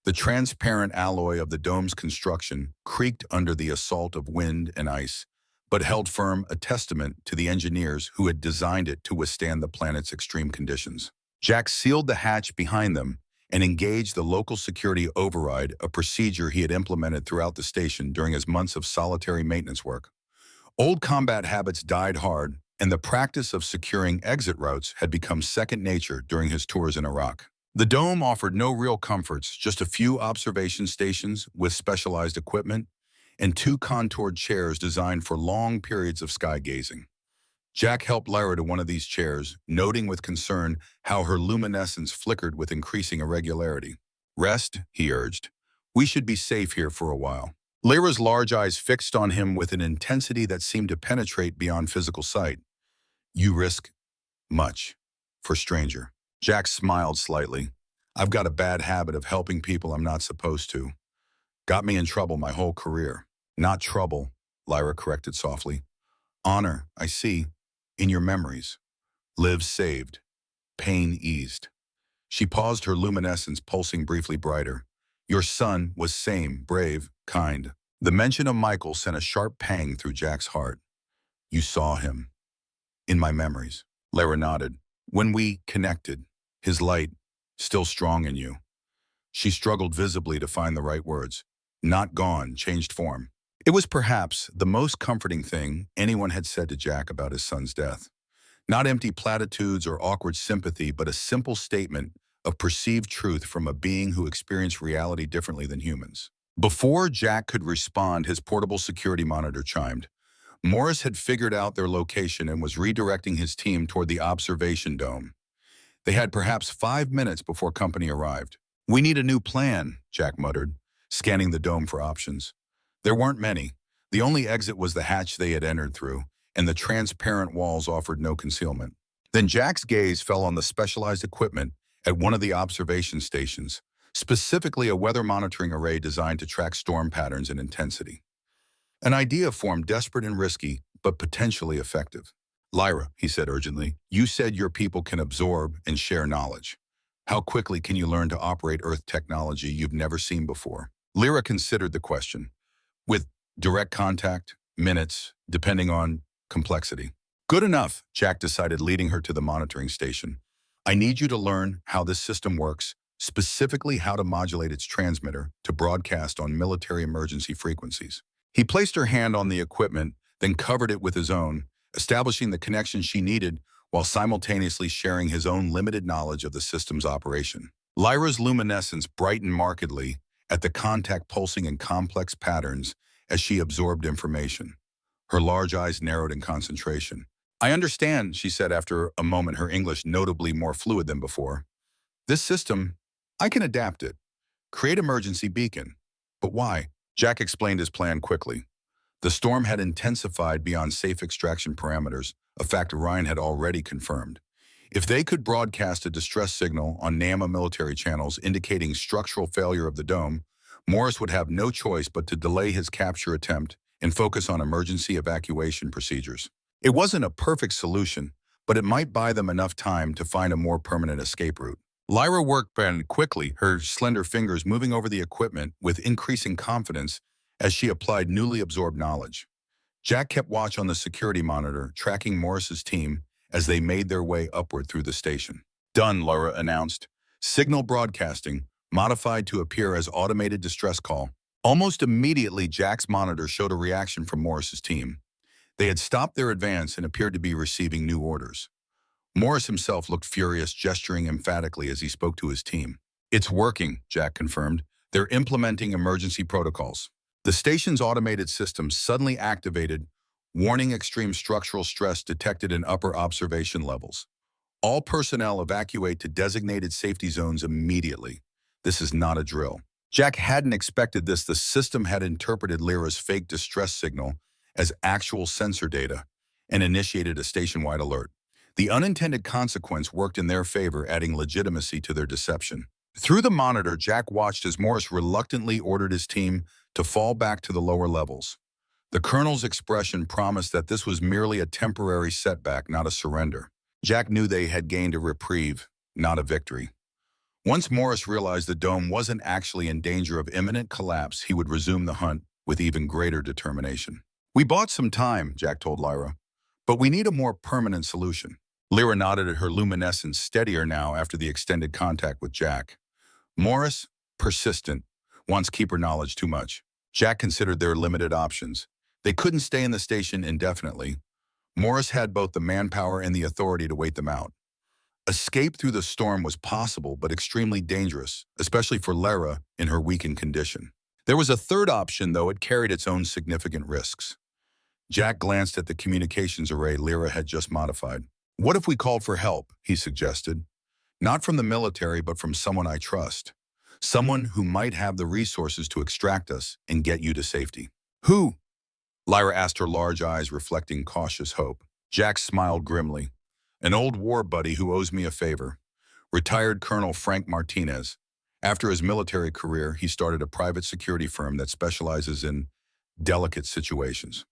The transparent alloy of the dome's construction creaked under the assault of wind and ice, but held firm, a testament to the engineers who had designed it to withstand the planet's extreme conditions. Jack sealed the hatch behind them and engaged the local security override, a procedure he had implemented throughout the station during his months of solitary maintenance work. Old combat habits died hard, and the practice of securing exit routes had become second nature during his tours in Iraq. The dome offered no real comforts, just a few observation stations with specialized equipment and two contoured chairs designed for long periods of sky gazing. Jack helped Lyra to one of these chairs, noting with concern how her luminescence flickered with increasing irregularity. "Rest," he urged. "We should be safe here for a while." Lyra's large eyes fixed on him with an intensity that seemed to penetrate beyond physical sight. "You risk much for stranger." Jack smiled slightly. "I've got a bad habit of helping people I'm not supposed to. Got me in trouble my whole career." "Not trouble," Lyra corrected softly. "Honor, I see, in your memories. Lives saved. Pain eased." She paused, her luminescence pulsing briefly brighter. "Your son was same, brave, kind." The mention of Michael sent a sharp pang through Jack's heart. "You saw him." "In my memories." Lyra nodded. "When we connected, his light, still strong in you." She struggled visibly to find the right words. "Not gone, changed form." It was perhaps the most comforting thing anyone had said to Jack about his son's death. Not empty platitudes or awkward sympathy, but a simple statement of perceived truth from a being who experienced reality differently than humans. Before Jack could respond, his portable security monitor chimed. Morris had figured out their location and was redirecting his team toward the observation dome. They had perhaps 5 minutes before company arrived. "We need a new plan," Jack muttered, scanning the dome for options. There weren't many. The only exit was the hatch they had entered through, and the transparent walls offered no concealment. Then Jack's gaze fell on the specialized equipment at one of the observation stations, specifically a weather monitoring array designed to track storm patterns and intensity. An idea formed, desperate and risky, but potentially effective. "Lyra," he said urgently, "you said your people can absorb and share knowledge. How quickly can you learn to operate Earth technology you've never seen before?" Lyra considered the question. "With direct contact, minutes, depending on complexity." "Good enough," Jack decided, leading her to the monitoring station. "I need you to learn how this system works, specifically how to modulate its transmitter to broadcast on military emergency frequencies." He placed her hand on the equipment, then covered it with his own, establishing the connection she needed while simultaneously sharing his own limited knowledge of the system's operation. Lyra's luminescence brightened markedly at the contact, pulsing in complex patterns as she absorbed information. Her large eyes narrowed in concentration. "I understand," she said after a moment, her English notably more fluid than before. "This system, I can adapt it. Create emergency beacon." "But why?" Jack explained his plan quickly. The storm had intensified beyond safe extraction parameters, a fact Ryan had already confirmed. If they could broadcast a distress signal on NAMA military channels indicating structural failure of the dome, Morris would have no choice but to delay his capture attempt and focus on emergency evacuation procedures. It wasn't a perfect solution, but it might buy them enough time to find a more permanent escape route. Lyra worked quickly, her slender fingers moving over the equipment with increasing confidence as she applied newly absorbed knowledge. Jack kept watch on the security monitor, tracking Morris's team as they made their way upward through the station. Done, Lyra announced. Signal broadcasting, modified to appear as automated distress call. Almost immediately, Jack's monitor showed a reaction from Morris's team. They had stopped their advance and appeared to be receiving new orders. Morris himself looked furious, gesturing emphatically as he spoke to his team. It's working, Jack confirmed. They're implementing emergency protocols. The station's automated system suddenly activated, warning extreme structural stress detected in upper observation levels. All personnel evacuate to designated safety zones immediately. This is not a drill. Jack hadn't expected this. The system had interpreted Lyra's fake distress signal as actual sensor data and initiated a station-wide alert. The unintended consequence worked in their favor, adding legitimacy to their deception. Through the monitor, Jack watched as Morris reluctantly ordered his team to fall back to the lower levels. The colonel's expression promised that this was merely a temporary setback, not a surrender. Jack knew they had gained a reprieve, not a victory. Once Morris realized the dome wasn't actually in danger of imminent collapse, he would resume the hunt with even greater determination. We bought some time, Jack told Lyra, but we need a more permanent solution. Lyra nodded at her luminescence, steadier now after the extended contact with Jack. Morris, persistent, wants keeper knowledge too much. Jack considered their limited options. They couldn't stay in the station indefinitely. Morris had both the manpower and the authority to wait them out. Escape through the storm was possible, but extremely dangerous, especially for Lyra in her weakened condition. There was a third option, though it carried its own significant risks. Jack glanced at the communications array Lyra had just modified. What if we called for help, he suggested. Not from the military, but from someone I trust. Someone who might have the resources to extract us and get you to safety. Who? Lyra asked, her large eyes reflecting cautious hope. Jack smiled grimly. An old war buddy who owes me a favor. Retired Colonel Frank Martinez. After his military career, he started a private security firm that specializes in delicate situations.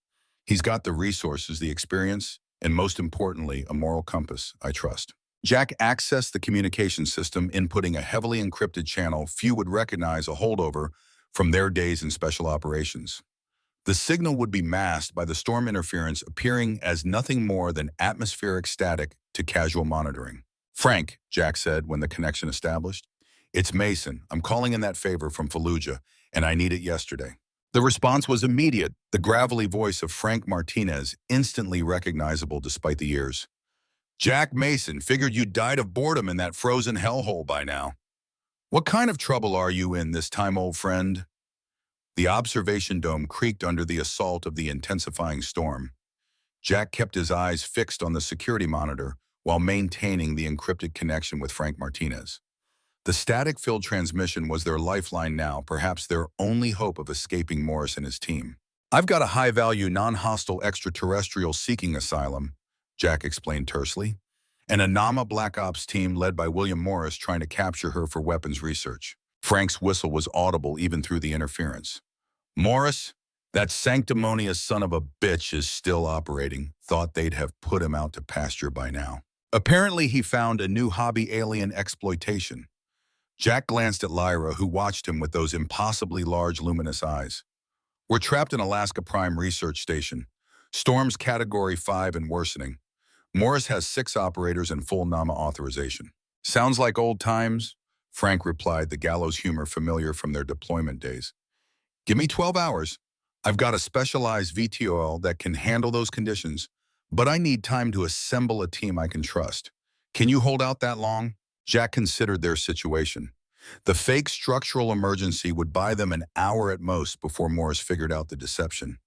He's got the resources, the experience, and most importantly, a moral compass, I trust. Jack accessed the communication system, inputting a heavily encrypted channel few would recognize, a holdover from their days in special operations. The signal would be masked by the storm interference, appearing as nothing more than atmospheric static to casual monitoring. Frank, Jack said when the connection established, it's Mason. I'm calling in that favor from Fallujah, and I need it yesterday. The response was immediate, the gravelly voice of Frank Martinez, instantly recognizable despite the years. Jack Mason, figured you died of boredom in that frozen hellhole by now. What kind of trouble are you in this time, old friend? The observation dome creaked under the assault of the intensifying storm. Jack kept his eyes fixed on the security monitor while maintaining the encrypted connection with Frank Martinez. The static-filled transmission was their lifeline now, perhaps their only hope of escaping Morris and his team. I've got a high-value, non-hostile extraterrestrial seeking asylum, Jack explained tersely, and a NAMA Black Ops team led by William Morris trying to capture her for weapons research. Frank's whistle was audible even through the interference. Morris, that sanctimonious son of a bitch is still operating. Thought they'd have put him out to pasture by now. Apparently he found a new hobby, alien exploitation. Jack glanced at Lyra, who watched him with those impossibly large, luminous eyes. We're trapped in Alaska Prime Research Station. Storms Category 5 and worsening. Morris has 6 operators and full NAMA authorization. Sounds like old times, Frank replied, the gallows humor familiar from their deployment days. Give me 12 hours. I've got a specialized VTOL that can handle those conditions, but I need time to assemble a team I can trust. Can you hold out that long? Jack considered their situation. The fake structural emergency would buy them an hour at most before Morris figured out the deception.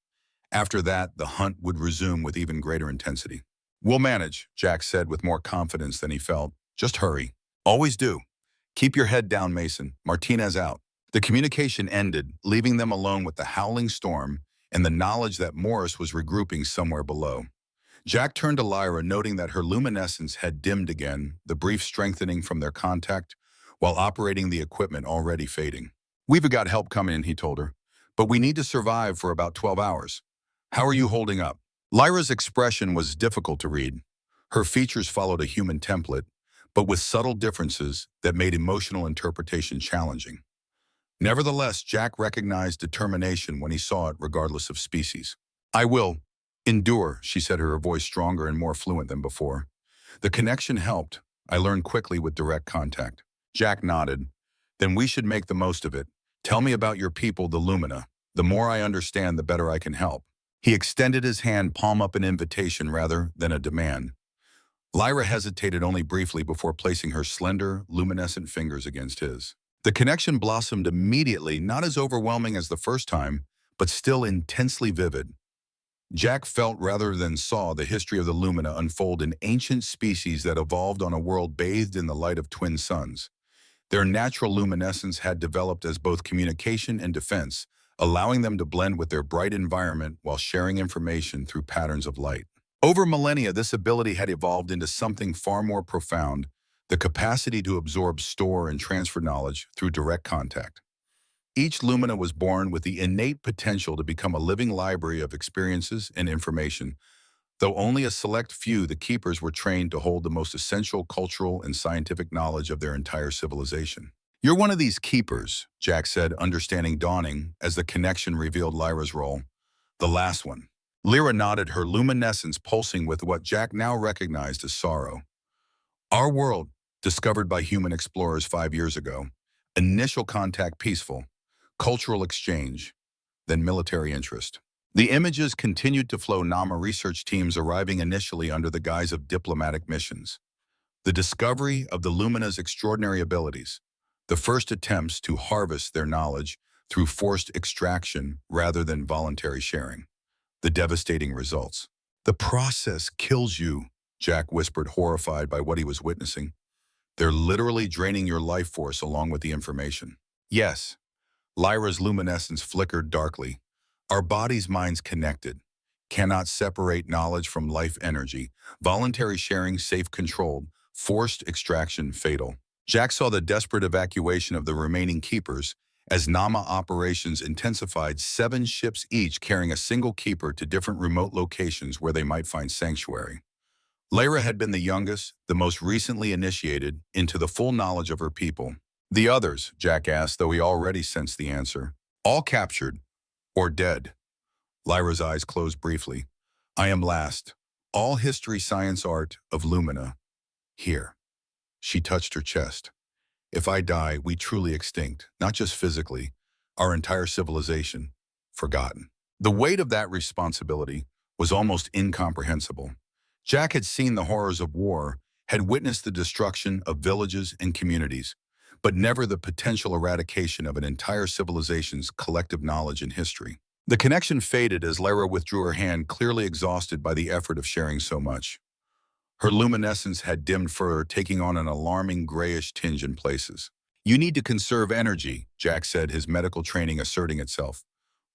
After that, the hunt would resume with even greater intensity. We'll manage, Jack said with more confidence than he felt. Just hurry. Always do. Keep your head down, Mason. Martinez out. The communication ended, leaving them alone with the howling storm and the knowledge that Morris was regrouping somewhere below. Jack turned to Lyra, noting that her luminescence had dimmed again, the brief strengthening from their contact, while operating the equipment already fading. "We've got help coming in," he told her, "but we need to survive for about 12 hours. How are you holding up?" Lyra's expression was difficult to read. Her features followed a human template, but with subtle differences that made emotional interpretation challenging. Nevertheless, Jack recognized determination when he saw it, regardless of species. "I will endure," she said, her voice stronger and more fluent than before. "The connection helped. I learned quickly with direct contact." Jack nodded. "Then we should make the most of it. Tell me about your people, the Lumina. The more I understand, the better I can help." He extended his hand, palm up, an invitation rather than a demand. Lyra hesitated only briefly before placing her slender, luminescent fingers against his. The connection blossomed immediately, not as overwhelming as the first time, but still intensely vivid. Jack felt rather than saw the history of the Lumina unfold in ancient species that evolved on a world bathed in the light of twin suns. Their natural luminescence had developed as both communication and defense, allowing them to blend with their bright environment while sharing information through patterns of light. Over millennia, this ability had evolved into something far more profound: the capacity to absorb, store, and transfer knowledge through direct contact. Each Lumina was born with the innate potential to become a living library of experiences and information, though only a select few, the keepers, were trained to hold the most essential cultural and scientific knowledge of their entire civilization. "You're one of these keepers," Jack said, understanding dawning as the connection revealed Lyra's role. "The last one." Lyra nodded, her luminescence pulsing with what Jack now recognized as sorrow. "Our world, discovered by human explorers 5 years ago. Initial contact peaceful, cultural exchange, then military interest." The images continued to flow, Nama research teams arriving initially under the guise of diplomatic missions. The discovery of the Lumina's extraordinary abilities, the first attempts to harvest their knowledge through forced extraction rather than voluntary sharing. The devastating results. "The process kills you," Jack whispered, horrified by what he was witnessing. "They're literally draining your life force along with the information." "Yes." Lyra's luminescence flickered darkly. "Our bodies' minds connected. Cannot separate knowledge from life energy. Voluntary sharing safe controlled. Forced extraction fatal." Jack saw the desperate evacuation of the remaining keepers as Nama operations intensified, 7 ships each carrying a single keeper to different remote locations where they might find sanctuary. Lyra had been the youngest, the most recently initiated into the full knowledge of her people. "The others?" Jack asked, though he already sensed the answer. "All captured or dead." Lyra's eyes closed briefly. "I am last. All history, science, art of Lumina. Here." She touched her chest. "If I die, we truly extinct, not just physically, our entire civilization, forgotten." The weight of that responsibility was almost incomprehensible. Jack had seen the horrors of war, had witnessed the destruction of villages and communities, but never the potential eradication of an entire civilization's collective knowledge and history. The connection faded as Lyra withdrew her hand, clearly exhausted by the effort of sharing so much. Her luminescence had dimmed further, taking on an alarming grayish tinge in places. "You need to conserve energy," Jack said, his medical training asserting itself.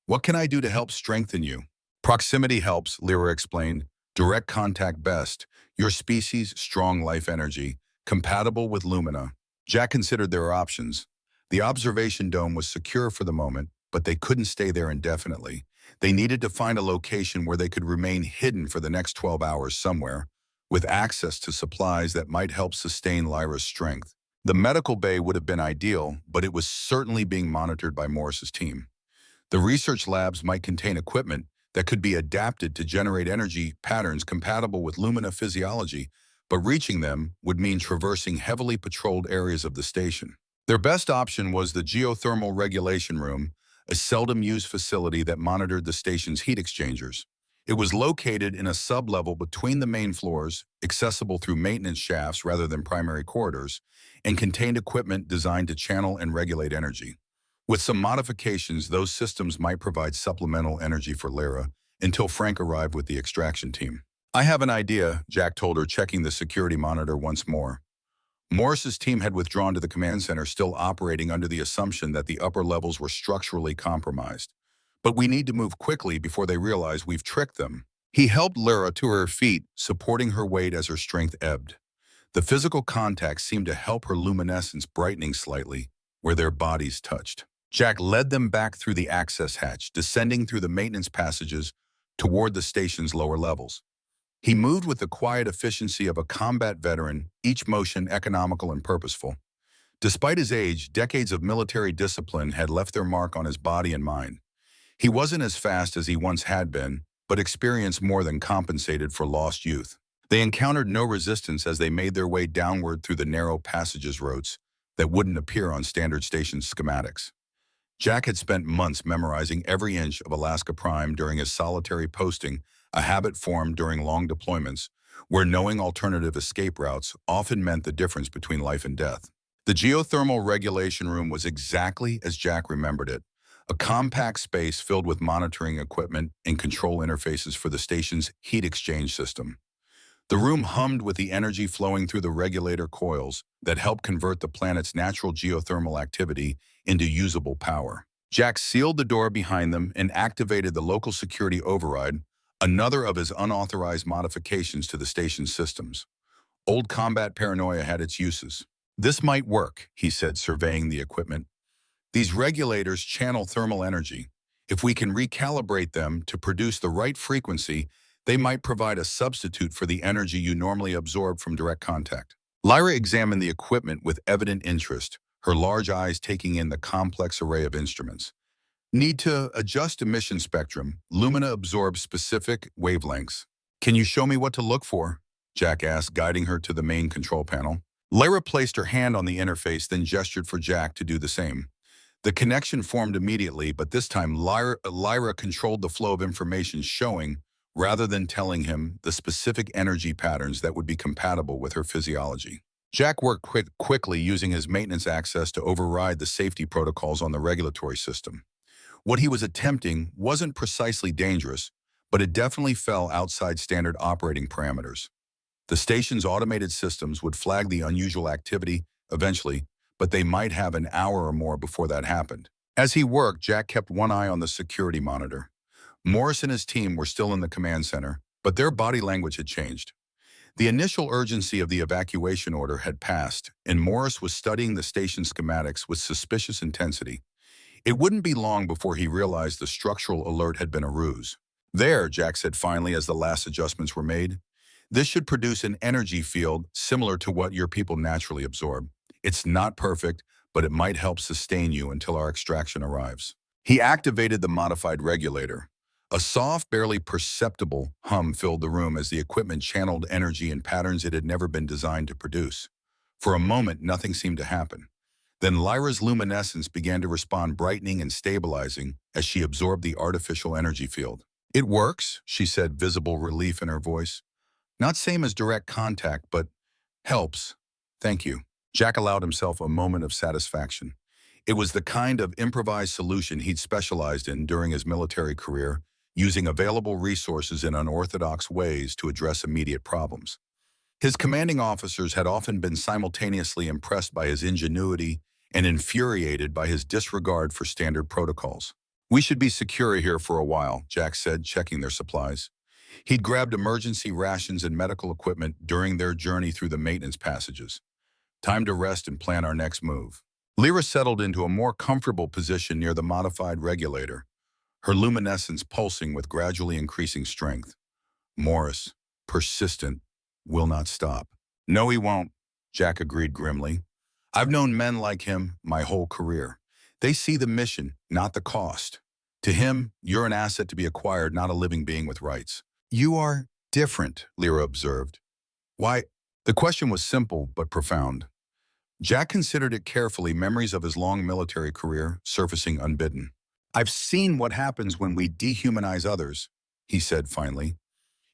"What can I do to help strengthen you?" "Proximity helps," Lyra explained. "Direct contact best. Your species, strong life energy, compatible with Lumina." Jack considered their options. The observation dome was secure for the moment, but they couldn't stay there indefinitely. They needed to find a location where they could remain hidden for the next 12 hours somewhere, with access to supplies that might help sustain Lyra's strength. The medical bay would have been ideal, but it was certainly being monitored by Morris's team. The research labs might contain equipment that could be adapted to generate energy patterns compatible with Lumina physiology, but reaching them would mean traversing heavily patrolled areas of the station. Their best option was the geothermal regulation room, a seldom-used facility that monitored the station's heat exchangers. It was located in a sub-level between the main floors, accessible through maintenance shafts rather than primary corridors, and contained equipment designed to channel and regulate energy. With some modifications, those systems might provide supplemental energy for Lyra until Frank arrived with the extraction team. "I have an idea," Jack told her, checking the security monitor once more. Morris's team had withdrawn to the command center, still operating under the assumption that the upper levels were structurally compromised. "But we need to move quickly before they realize we've tricked them." He helped Lyra to her feet, supporting her weight as her strength ebbed. The physical contact seemed to help her luminescence brightening slightly where their bodies touched. Jack led them back through the access hatch, descending through the maintenance passages toward the station's lower levels. He moved with the quiet efficiency of a combat veteran, each motion economical and purposeful. Despite his age, decades of military discipline had left their mark on his body and mind. He wasn't as fast as he once had been, but experience more than compensated for lost youth. They encountered no resistance as they made their way downward through the narrow passages roads that wouldn't appear on standard station schematics. Jack had spent months memorizing every inch of Alaska Prime during his solitary posting, a habit formed during long deployments, where knowing alternative escape routes often meant the difference between life and death. The geothermal regulation room was exactly as Jack remembered it, a compact space filled with monitoring equipment and control interfaces for the station's heat exchange system. The room hummed with the energy flowing through the regulator coils that helped convert the planet's natural geothermal activity into usable power. Jack sealed the door behind them and activated the local security override, another of his unauthorized modifications to the station's systems. Old combat paranoia had its uses. "This might work," he said, surveying the equipment. "These regulators channel thermal energy. If we can recalibrate them to produce the right frequency, they might provide a substitute for the energy you normally absorb from direct contact." Lyra examined the equipment with evident interest, her large eyes taking in the complex array of instruments. "Need to adjust emission spectrum. Lumina absorbs specific wavelengths. Can you show me what to look for?" Jack asked, guiding her to the main control panel. Lyra placed her hand on the interface, then gestured for Jack to do the same. The connection formed immediately, but this time Lyra controlled the flow of information, showing, rather than telling him, the specific energy patterns that would be compatible with her physiology. Jack worked quickly, using his maintenance access to override the safety protocols on the regulatory system. What he was attempting wasn't precisely dangerous, but it definitely fell outside standard operating parameters. The station's automated systems would flag the unusual activity eventually, but they might have an hour or more before that happened. As he worked, Jack kept one eye on the security monitor. Morris and his team were still in the command center, but their body language had changed. The initial urgency of the evacuation order had passed, and Morris was studying the station schematics with suspicious intensity. It wouldn't be long before he realized the structural alert had been a ruse. "There," Jack said finally as the last adjustments were made. "This should produce an energy field similar to what your people naturally absorb. It's not perfect, but it might help sustain you until our extraction arrives." He activated the modified regulator. A soft, barely perceptible hum filled the room as the equipment channeled energy in patterns it had never been designed to produce. For a moment, nothing seemed to happen. Then Lyra's luminescence began to respond, brightening and stabilizing as she absorbed the artificial energy field. "It works," she said, visible relief in her voice. "Not same as direct contact, but helps. Thank you." Jack allowed himself a moment of satisfaction. It was the kind of improvised solution he'd specialized in during his military career, using available resources in unorthodox ways to address immediate problems. His commanding officers had often been simultaneously impressed by his ingenuity and infuriated by his disregard for standard protocols. "We should be secure here for a while," Jack said, checking their supplies. He'd grabbed emergency rations and medical equipment during their journey through the maintenance passages. "Time to rest and plan our next move." Lyra settled into a more comfortable position near the modified regulator, her luminescence pulsing with gradually increasing strength. Morris, persistent, will not stop. "No, he won't," Jack agreed grimly. "I've known men like him my whole career. They see the mission, not the cost. To him, you're an asset to be acquired, not a living being with rights." "You are different," Lyra observed. "Why?" The question was simple but profound. Jack considered it carefully, memories of his long military career surfacing unbidden. "I've seen what happens when we dehumanize others," he said finally.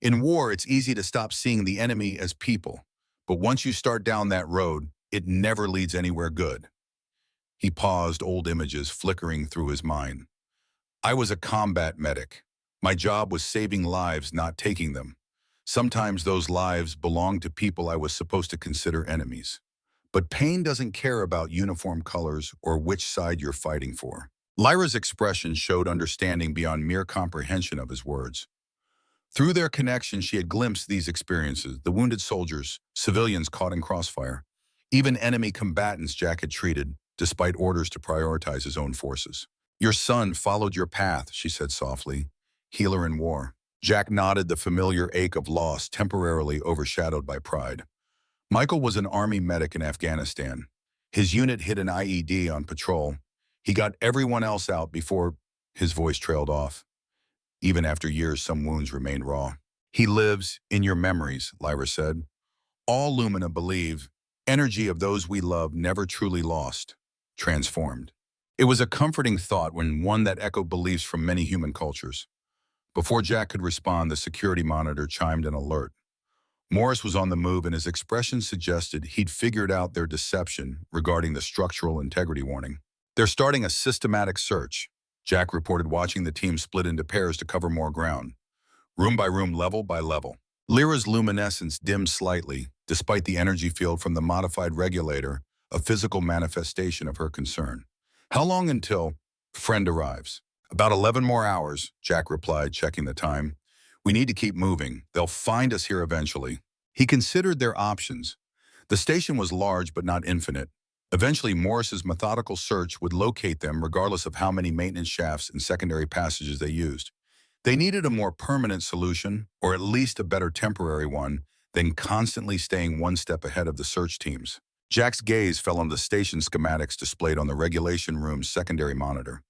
"In war, it's easy to stop seeing the enemy as people, but once you start down that road, it never leads anywhere good." He paused, old images flickering through his mind. "I was a combat medic. My job was saving lives, not taking them. Sometimes those lives belonged to people I was supposed to consider enemies. But pain doesn't care about uniform colors or which side you're fighting for." Lyra's expression showed understanding beyond mere comprehension of his words. Through their connection, she had glimpsed these experiences, the wounded soldiers, civilians caught in crossfire, even enemy combatants Jack had treated, despite orders to prioritize his own forces. Your son followed your path, she said softly, healer in war. Jack nodded, the familiar ache of loss temporarily overshadowed by pride. Michael was an army medic in Afghanistan. His unit hit an IED on patrol. He got everyone else out before his voice trailed off. Even after years, some wounds remained raw. He lives in your memories, Lyra said. All Lumina believe energy of those we love never truly lost, transformed. It was a comforting thought when one that echoed beliefs from many human cultures. Before Jack could respond, the security monitor chimed an alert. Morris was on the move and his expression suggested he'd figured out their deception regarding the structural integrity warning. They're starting a systematic search, Jack reported, watching the team split into pairs to cover more ground. Room by room, level by level. Lyra's luminescence dimmed slightly, despite the energy field from the modified regulator, a physical manifestation of her concern. How long until friend arrives? About 11 more hours, Jack replied, checking the time. We need to keep moving. They'll find us here eventually. He considered their options. The station was large but not infinite. Eventually, Morris's methodical search would locate them regardless of how many maintenance shafts and secondary passages they used. They needed a more permanent solution, or at least a better temporary one, than constantly staying one step ahead of the search teams. Jack's gaze fell on the station schematics displayed on the regulation room's secondary monitor.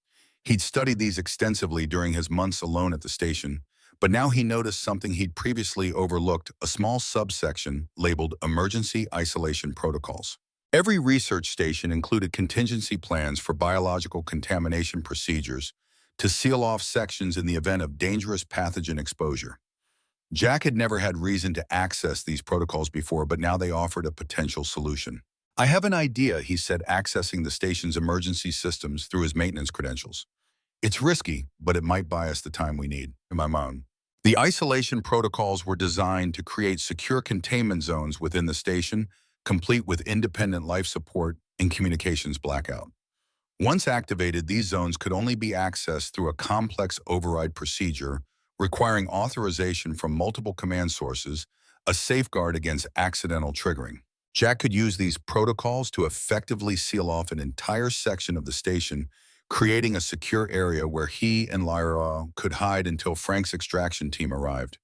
He'd studied these extensively during his months alone at the station, but now he noticed something he'd previously overlooked, a small subsection labeled Emergency Isolation Protocols. Every research station included contingency plans for biological contamination procedures to seal off sections in the event of dangerous pathogen exposure. Jack had never had reason to access these protocols before, but now they offered a potential solution. I have an idea, he said, accessing the station's emergency systems through his maintenance credentials. It's risky, but it might buy us the time we need. In my mind, the isolation protocols were designed to create secure containment zones within the station, complete with independent life support and communications blackout. Once activated, these zones could only be accessed through a complex override procedure requiring authorization from multiple command sources, a safeguard against accidental triggering. Jack could use these protocols to effectively seal off an entire section of the station, creating a secure area where he and Lyra could hide until Frank's extraction team arrived.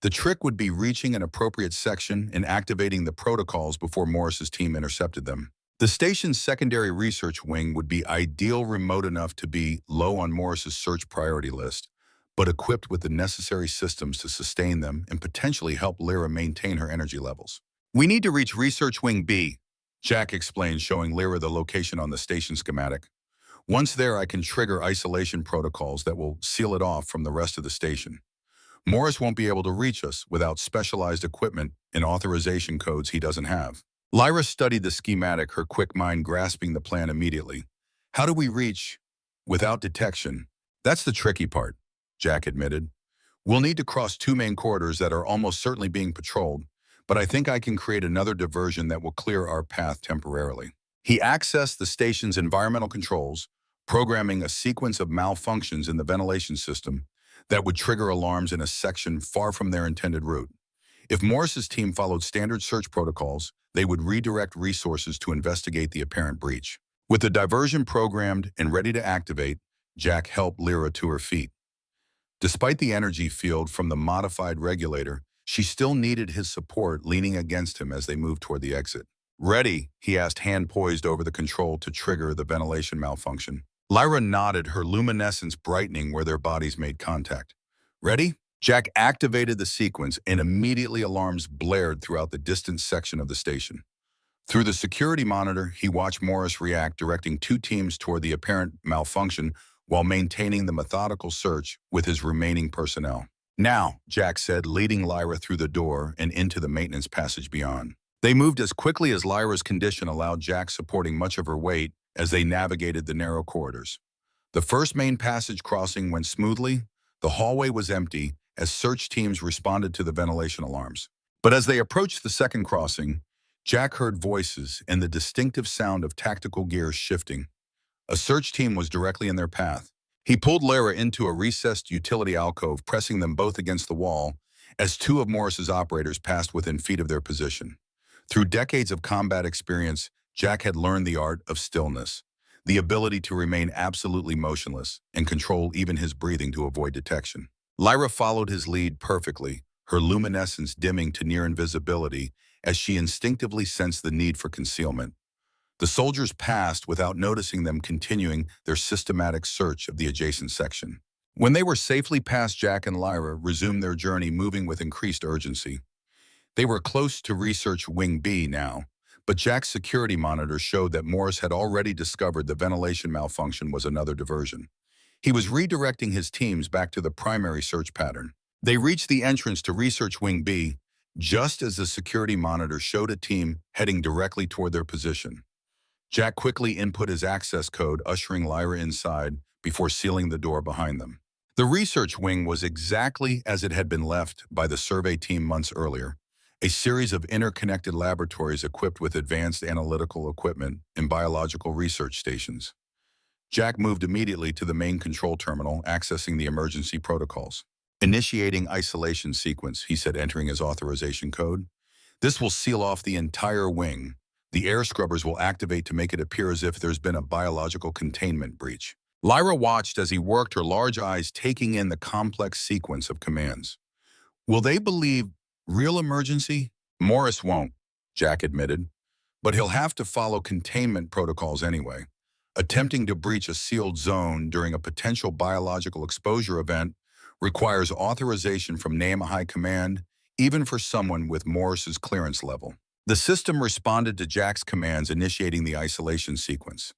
The trick would be reaching an appropriate section and activating the protocols before Morris's team intercepted them. The station's secondary research wing would be ideal, remote enough to be low on Morris's search priority list, but equipped with the necessary systems to sustain them and potentially help Lyra maintain her energy levels. We need to reach Research Wing B, Jack explained, showing Lyra the location on the station schematic. Once there, I can trigger isolation protocols that will seal it off from the rest of the station. Morris won't be able to reach us without specialized equipment and authorization codes he doesn't have. Lyra studied the schematic, her quick mind grasping the plan immediately. How do we reach without detection? That's the tricky part, Jack admitted. We'll need to cross two main corridors that are almost certainly being patrolled, but I think I can create another diversion that will clear our path temporarily. He accessed the station's environmental controls, programming a sequence of malfunctions in the ventilation system that would trigger alarms in a section far from their intended route. If Morris's team followed standard search protocols, they would redirect resources to investigate the apparent breach. With the diversion programmed and ready to activate, Jack helped Lyra to her feet. Despite the energy field from the modified regulator, she still needed his support, leaning against him as they moved toward the exit. Ready, he asked, hand poised over the control to trigger the ventilation malfunction. Lyra nodded, her luminescence brightening where their bodies made contact. Ready? Jack activated the sequence, and immediately alarms blared throughout the distant section of the station. Through the security monitor, he watched Morris react, directing two teams toward the apparent malfunction while maintaining the methodical search with his remaining personnel. Now, Jack said, leading Lyra through the door and into the maintenance passage beyond. They moved as quickly as Lyra's condition allowed, Jack supporting much of her weight as they navigated the narrow corridors. The first main passage crossing went smoothly. The hallway was empty as search teams responded to the ventilation alarms. But as they approached the second crossing, Jack heard voices and the distinctive sound of tactical gears shifting. A search team was directly in their path. He pulled Lyra into a recessed utility alcove, pressing them both against the wall as two of Morris's operators passed within feet of their position. Through decades of combat experience, Jack had learned the art of stillness, the ability to remain absolutely motionless and control even his breathing to avoid detection. Lyra followed his lead perfectly, her luminescence dimming to near invisibility as she instinctively sensed the need for concealment. The soldiers passed without noticing them continuing their systematic search of the adjacent section. When they were safely past, Jack and Lyra resumed their journey, moving with increased urgency. They were close to Research Wing B now, but Jack's security monitor showed that Morris had already discovered the ventilation malfunction was another diversion. He was redirecting his teams back to the primary search pattern. They reached the entrance to Research Wing B just as the security monitor showed a team heading directly toward their position. Jack quickly input his access code, ushering Lyra inside before sealing the door behind them. The research wing was exactly as it had been left by the survey team months earlier, a series of interconnected laboratories equipped with advanced analytical equipment and biological research stations. Jack moved immediately to the main control terminal, accessing the emergency protocols. Initiating isolation sequence, he said, entering his authorization code. This will seal off the entire wing. The air scrubbers will activate to make it appear as if there's been a biological containment breach. Lyra watched as he worked, her large eyes taking in the complex sequence of commands. Will they believe real emergency? Morris won't, Jack admitted, but he'll have to follow containment protocols anyway. Attempting to breach a sealed zone during a potential biological exposure event requires authorization from NAMA High Command, even for someone with Morris's clearance level. The system responded to Jack's commands, initiating the isolation sequence.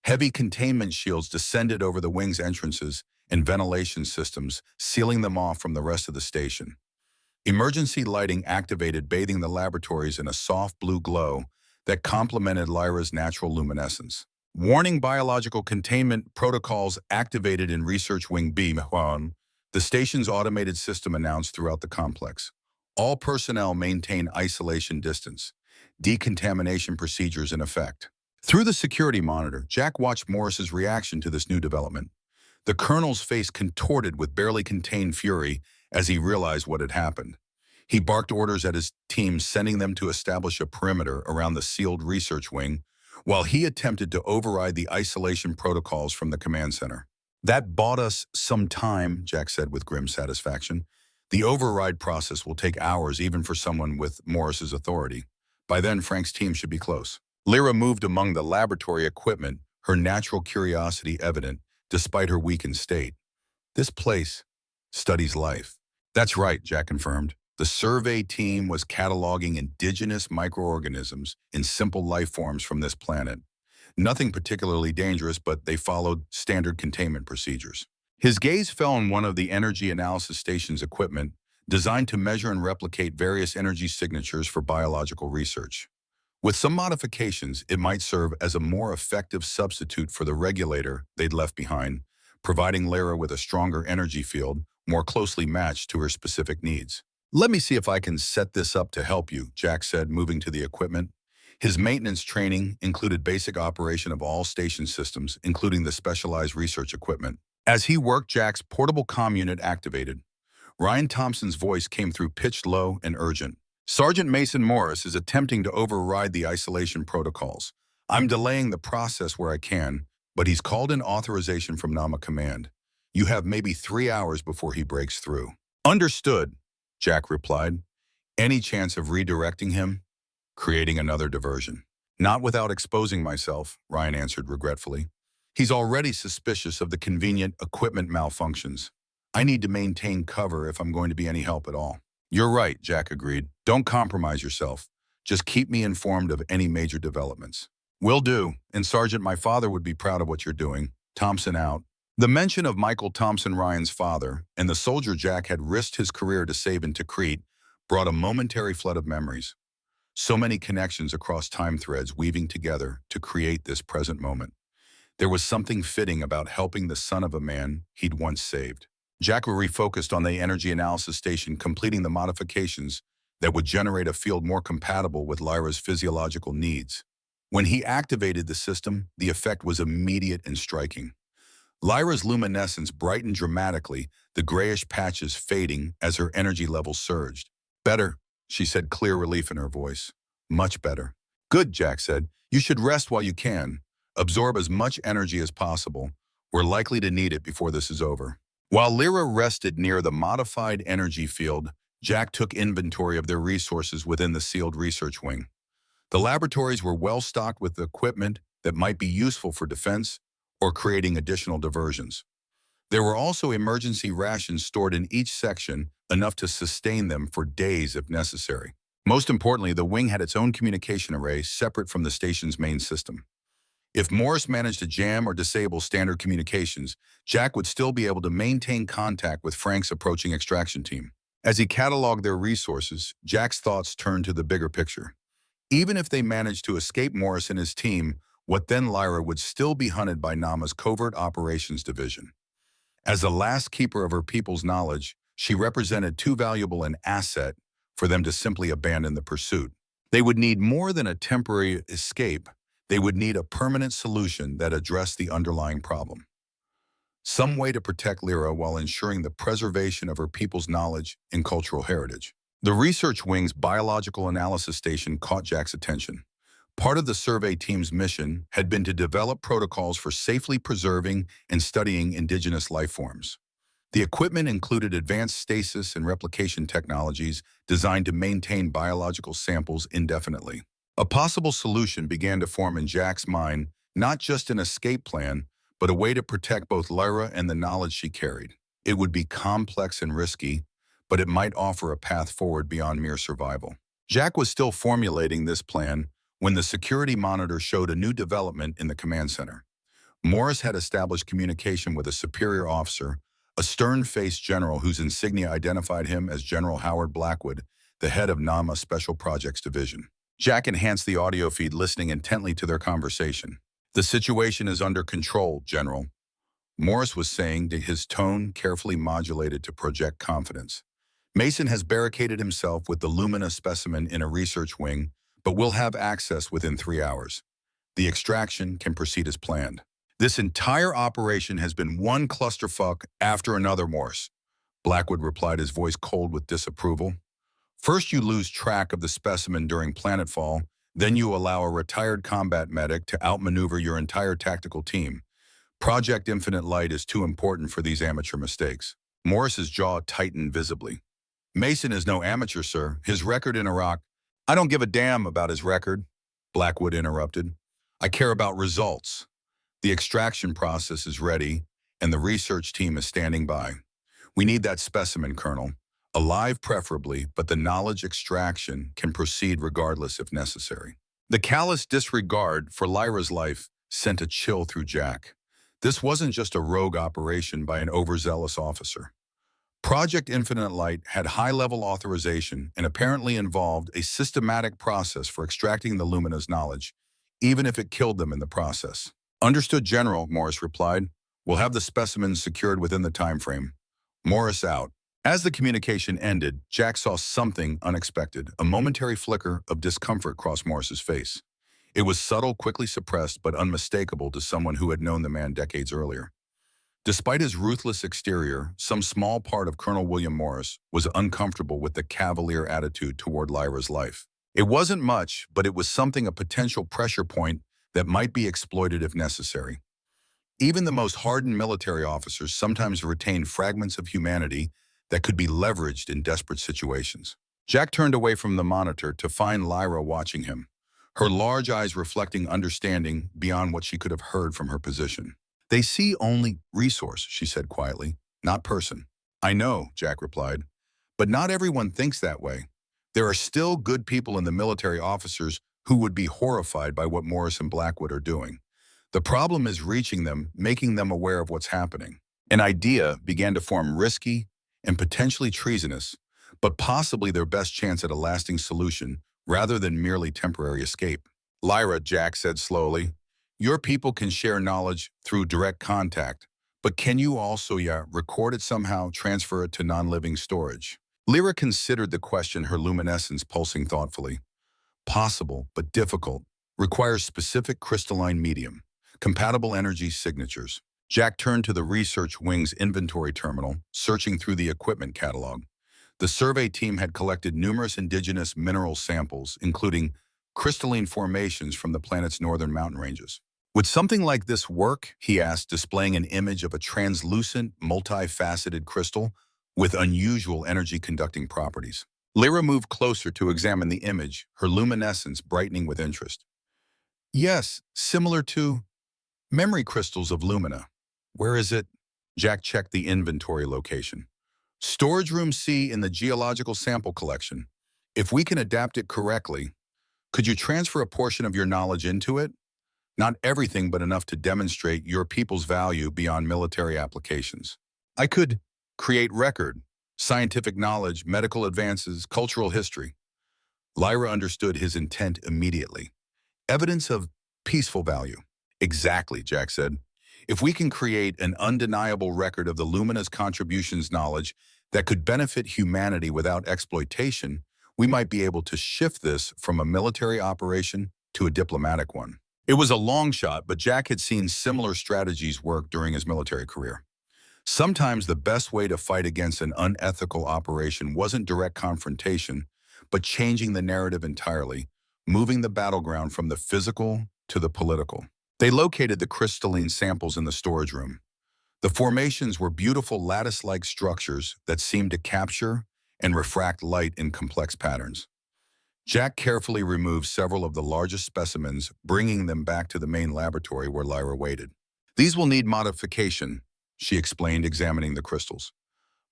Heavy containment shields descended over the wing's entrances and ventilation systems, sealing them off from the rest of the station. Emergency lighting activated, bathing the laboratories in a soft blue glow that complemented Lyra's natural luminescence. Warning: biological containment protocols activated in Research Wing B. The station's automated system announced throughout the complex. All personnel maintain isolation distance. Decontamination procedures in effect. Through the security monitor, Jack watched Morris's reaction to this new development. The colonel's face contorted with barely contained fury as he realized what had happened. He barked orders at his team, sending them to establish a perimeter around the sealed research wing, while he attempted to override the isolation protocols from the command center. That bought us some time, Jack said with grim satisfaction. The override process will take hours, even for someone with Morris's authority. By then, Frank's team should be close. Lyra moved among the laboratory equipment, her natural curiosity evident, despite her weakened state. This place studies life. That's right, Jack confirmed. The survey team was cataloging indigenous microorganisms in simple life forms from this planet. Nothing particularly dangerous, but they followed standard containment procedures. His gaze fell on one of the energy analysis station's equipment, designed to measure and replicate various energy signatures for biological research. With some modifications, it might serve as a more effective substitute for the regulator they'd left behind, providing Lyra with a stronger energy field more closely matched to her specific needs. Let me see if I can set this up to help you, Jack said, moving to the equipment. His maintenance training included basic operation of all station systems, including the specialized research equipment. As he worked, Jack's portable comm unit activated. Ryan Thompson's voice came through, pitched low and urgent. Sergeant Mason Morris is attempting to override the isolation protocols. I'm delaying the process where I can, but he's called in authorization from NAMA Command. You have maybe 3 hours before he breaks through. Understood, Jack replied. Any chance of redirecting him? Creating another diversion. Not without exposing myself, Ryan answered regretfully. He's already suspicious of the convenient equipment malfunctions. I need to maintain cover if I'm going to be any help at all. You're right, Jack agreed. Don't compromise yourself. Just keep me informed of any major developments. Will do. And Sergeant, my father would be proud of what you're doing. Thompson out. The mention of Michael Thompson, Ryan's father, and the soldier Jack had risked his career to save in Tikrit brought a momentary flood of memories. So many connections across time threads weaving together to create this present moment. There was something fitting about helping the son of a man he'd once saved. Jack refocused on the energy analysis station, completing the modifications that would generate a field more compatible with Lyra's physiological needs. When he activated the system, the effect was immediate and striking. Lyra's luminescence brightened dramatically, the grayish patches fading as her energy levels surged. Better, she said, clear relief in her voice. Much better. Good, Jack said. You should rest while you can. Absorb as much energy as possible. We're likely to need it before this is over. While Lyra rested near the modified energy field, Jack took inventory of their resources within the sealed research wing. The laboratories were well stocked with equipment that might be useful for defense or creating additional diversions. There were also emergency rations stored in each section, enough to sustain them for days if necessary. Most importantly, the wing had its own communication array separate from the station's main system. If Morris managed to jam or disable standard communications, Jack would still be able to maintain contact with Frank's approaching extraction team. As he cataloged their resources, Jack's thoughts turned to the bigger picture. Even if they managed to escape Morris and his team, what then Lyra would still be hunted by Nama's Covert Operations Division. As the last keeper of her people's knowledge, she represented too valuable an asset for them to simply abandon the pursuit. They would need more than a temporary escape. They would need a permanent solution that addressed the underlying problem. Some way to protect Lyra while ensuring the preservation of her people's knowledge and cultural heritage. The research wing's biological analysis station caught Jack's attention. Part of the survey team's mission had been to develop protocols for safely preserving and studying indigenous life forms. The equipment included advanced stasis and replication technologies designed to maintain biological samples indefinitely. A possible solution began to form in Jack's mind, not just an escape plan, but a way to protect both Lyra and the knowledge she carried. It would be complex and risky, but it might offer a path forward beyond mere survival. Jack was still formulating this plan when the security monitor showed a new development in the command center. Morris had established communication with a superior officer, a stern-faced general whose insignia identified him as General Howard Blackwood, the head of NAMA Special Projects Division. Jack enhanced the audio feed, listening intently to their conversation. "The situation is under control, General," Morris was saying, his tone carefully modulated to project confidence. "Mason has barricaded himself with the Lumina specimen in a research wing, but will have access within 3 hours. The extraction can proceed as planned." "This entire operation has been one clusterfuck after another, Morris," Blackwood replied, his voice cold with disapproval. "First you lose track of the specimen during planetfall, then you allow a retired combat medic to outmaneuver your entire tactical team. Project Infinite Light is too important for these amateur mistakes." Morris's jaw tightened visibly. "Mason is no amateur, sir. His record in Iraq—" "I don't give a damn about his record," Blackwood interrupted. "I care about results. The extraction process is ready, and the research team is standing by. We need that specimen, Colonel. Alive preferably, but the knowledge extraction can proceed regardless if necessary." The callous disregard for Lyra's life sent a chill through Jack. This wasn't just a rogue operation by an overzealous officer. Project Infinite Light had high-level authorization and apparently involved a systematic process for extracting the Lumina's knowledge, even if it killed them in the process. "Understood, General," Morris replied. "We'll have the specimens secured within the time frame." Morris out. As the communication ended, Jack saw something unexpected, a momentary flicker of discomfort cross Morris's face. It was subtle, quickly suppressed, but unmistakable to someone who had known the man decades earlier. Despite his ruthless exterior, some small part of Colonel William Morris was uncomfortable with the cavalier attitude toward Lyra's life. It wasn't much, but it was something, a potential pressure point that might be exploited if necessary. Even the most hardened military officers sometimes retain fragments of humanity that could be leveraged in desperate situations. Jack turned away from the monitor to find Lyra watching him, her large eyes reflecting understanding beyond what she could have heard from her position. "They see only resource," she said quietly, "not person." "I know," Jack replied, "but not everyone thinks that way. There are still good people in the military officers who would be horrified by what Morris and Blackwood are doing. The problem is reaching them, making them aware of what's happening." An idea began to form, risky and potentially treasonous, but possibly their best chance at a lasting solution rather than merely temporary escape. "Lyra," Jack said slowly, "your people can share knowledge through direct contact, but can you also record it somehow, transfer it to non-living storage?" Lyra considered the question, her luminescence pulsing thoughtfully. "Possible, but difficult. Requires specific crystalline medium, compatible energy signatures." Jack turned to the research wing's inventory terminal, searching through the equipment catalog. The survey team had collected numerous indigenous mineral samples, including crystalline formations from the planet's northern mountain ranges. Would something like this work? He asked, displaying an image of a translucent, multifaceted crystal with unusual energy-conducting properties. Lyra moved closer to examine the image, her luminescence brightening with interest. Yes, similar to memory crystals of lumina. Where is it? Jack checked the inventory location. Storage room C in the geological sample collection. If we can adapt it correctly, could you transfer a portion of your knowledge into it? Not everything, but enough to demonstrate your people's value beyond military applications. I could create record, scientific knowledge, medical advances, cultural history. Lyra understood his intent immediately. Evidence of peaceful value. Exactly, Jack said. If we can create an undeniable record of the Lumina's contributions knowledge that could benefit humanity without exploitation, we might be able to shift this from a military operation to a diplomatic one. It was a long shot, but Jack had seen similar strategies work during his military career. Sometimes the best way to fight against an unethical operation wasn't direct confrontation, but changing the narrative entirely, moving the battleground from the physical to the political. They located the crystalline samples in the storage room. The formations were beautiful lattice-like structures that seemed to capture and refract light in complex patterns. Jack carefully removed several of the largest specimens, bringing them back to the main laboratory where Lyra waited. These will need modification, she explained, examining the crystals.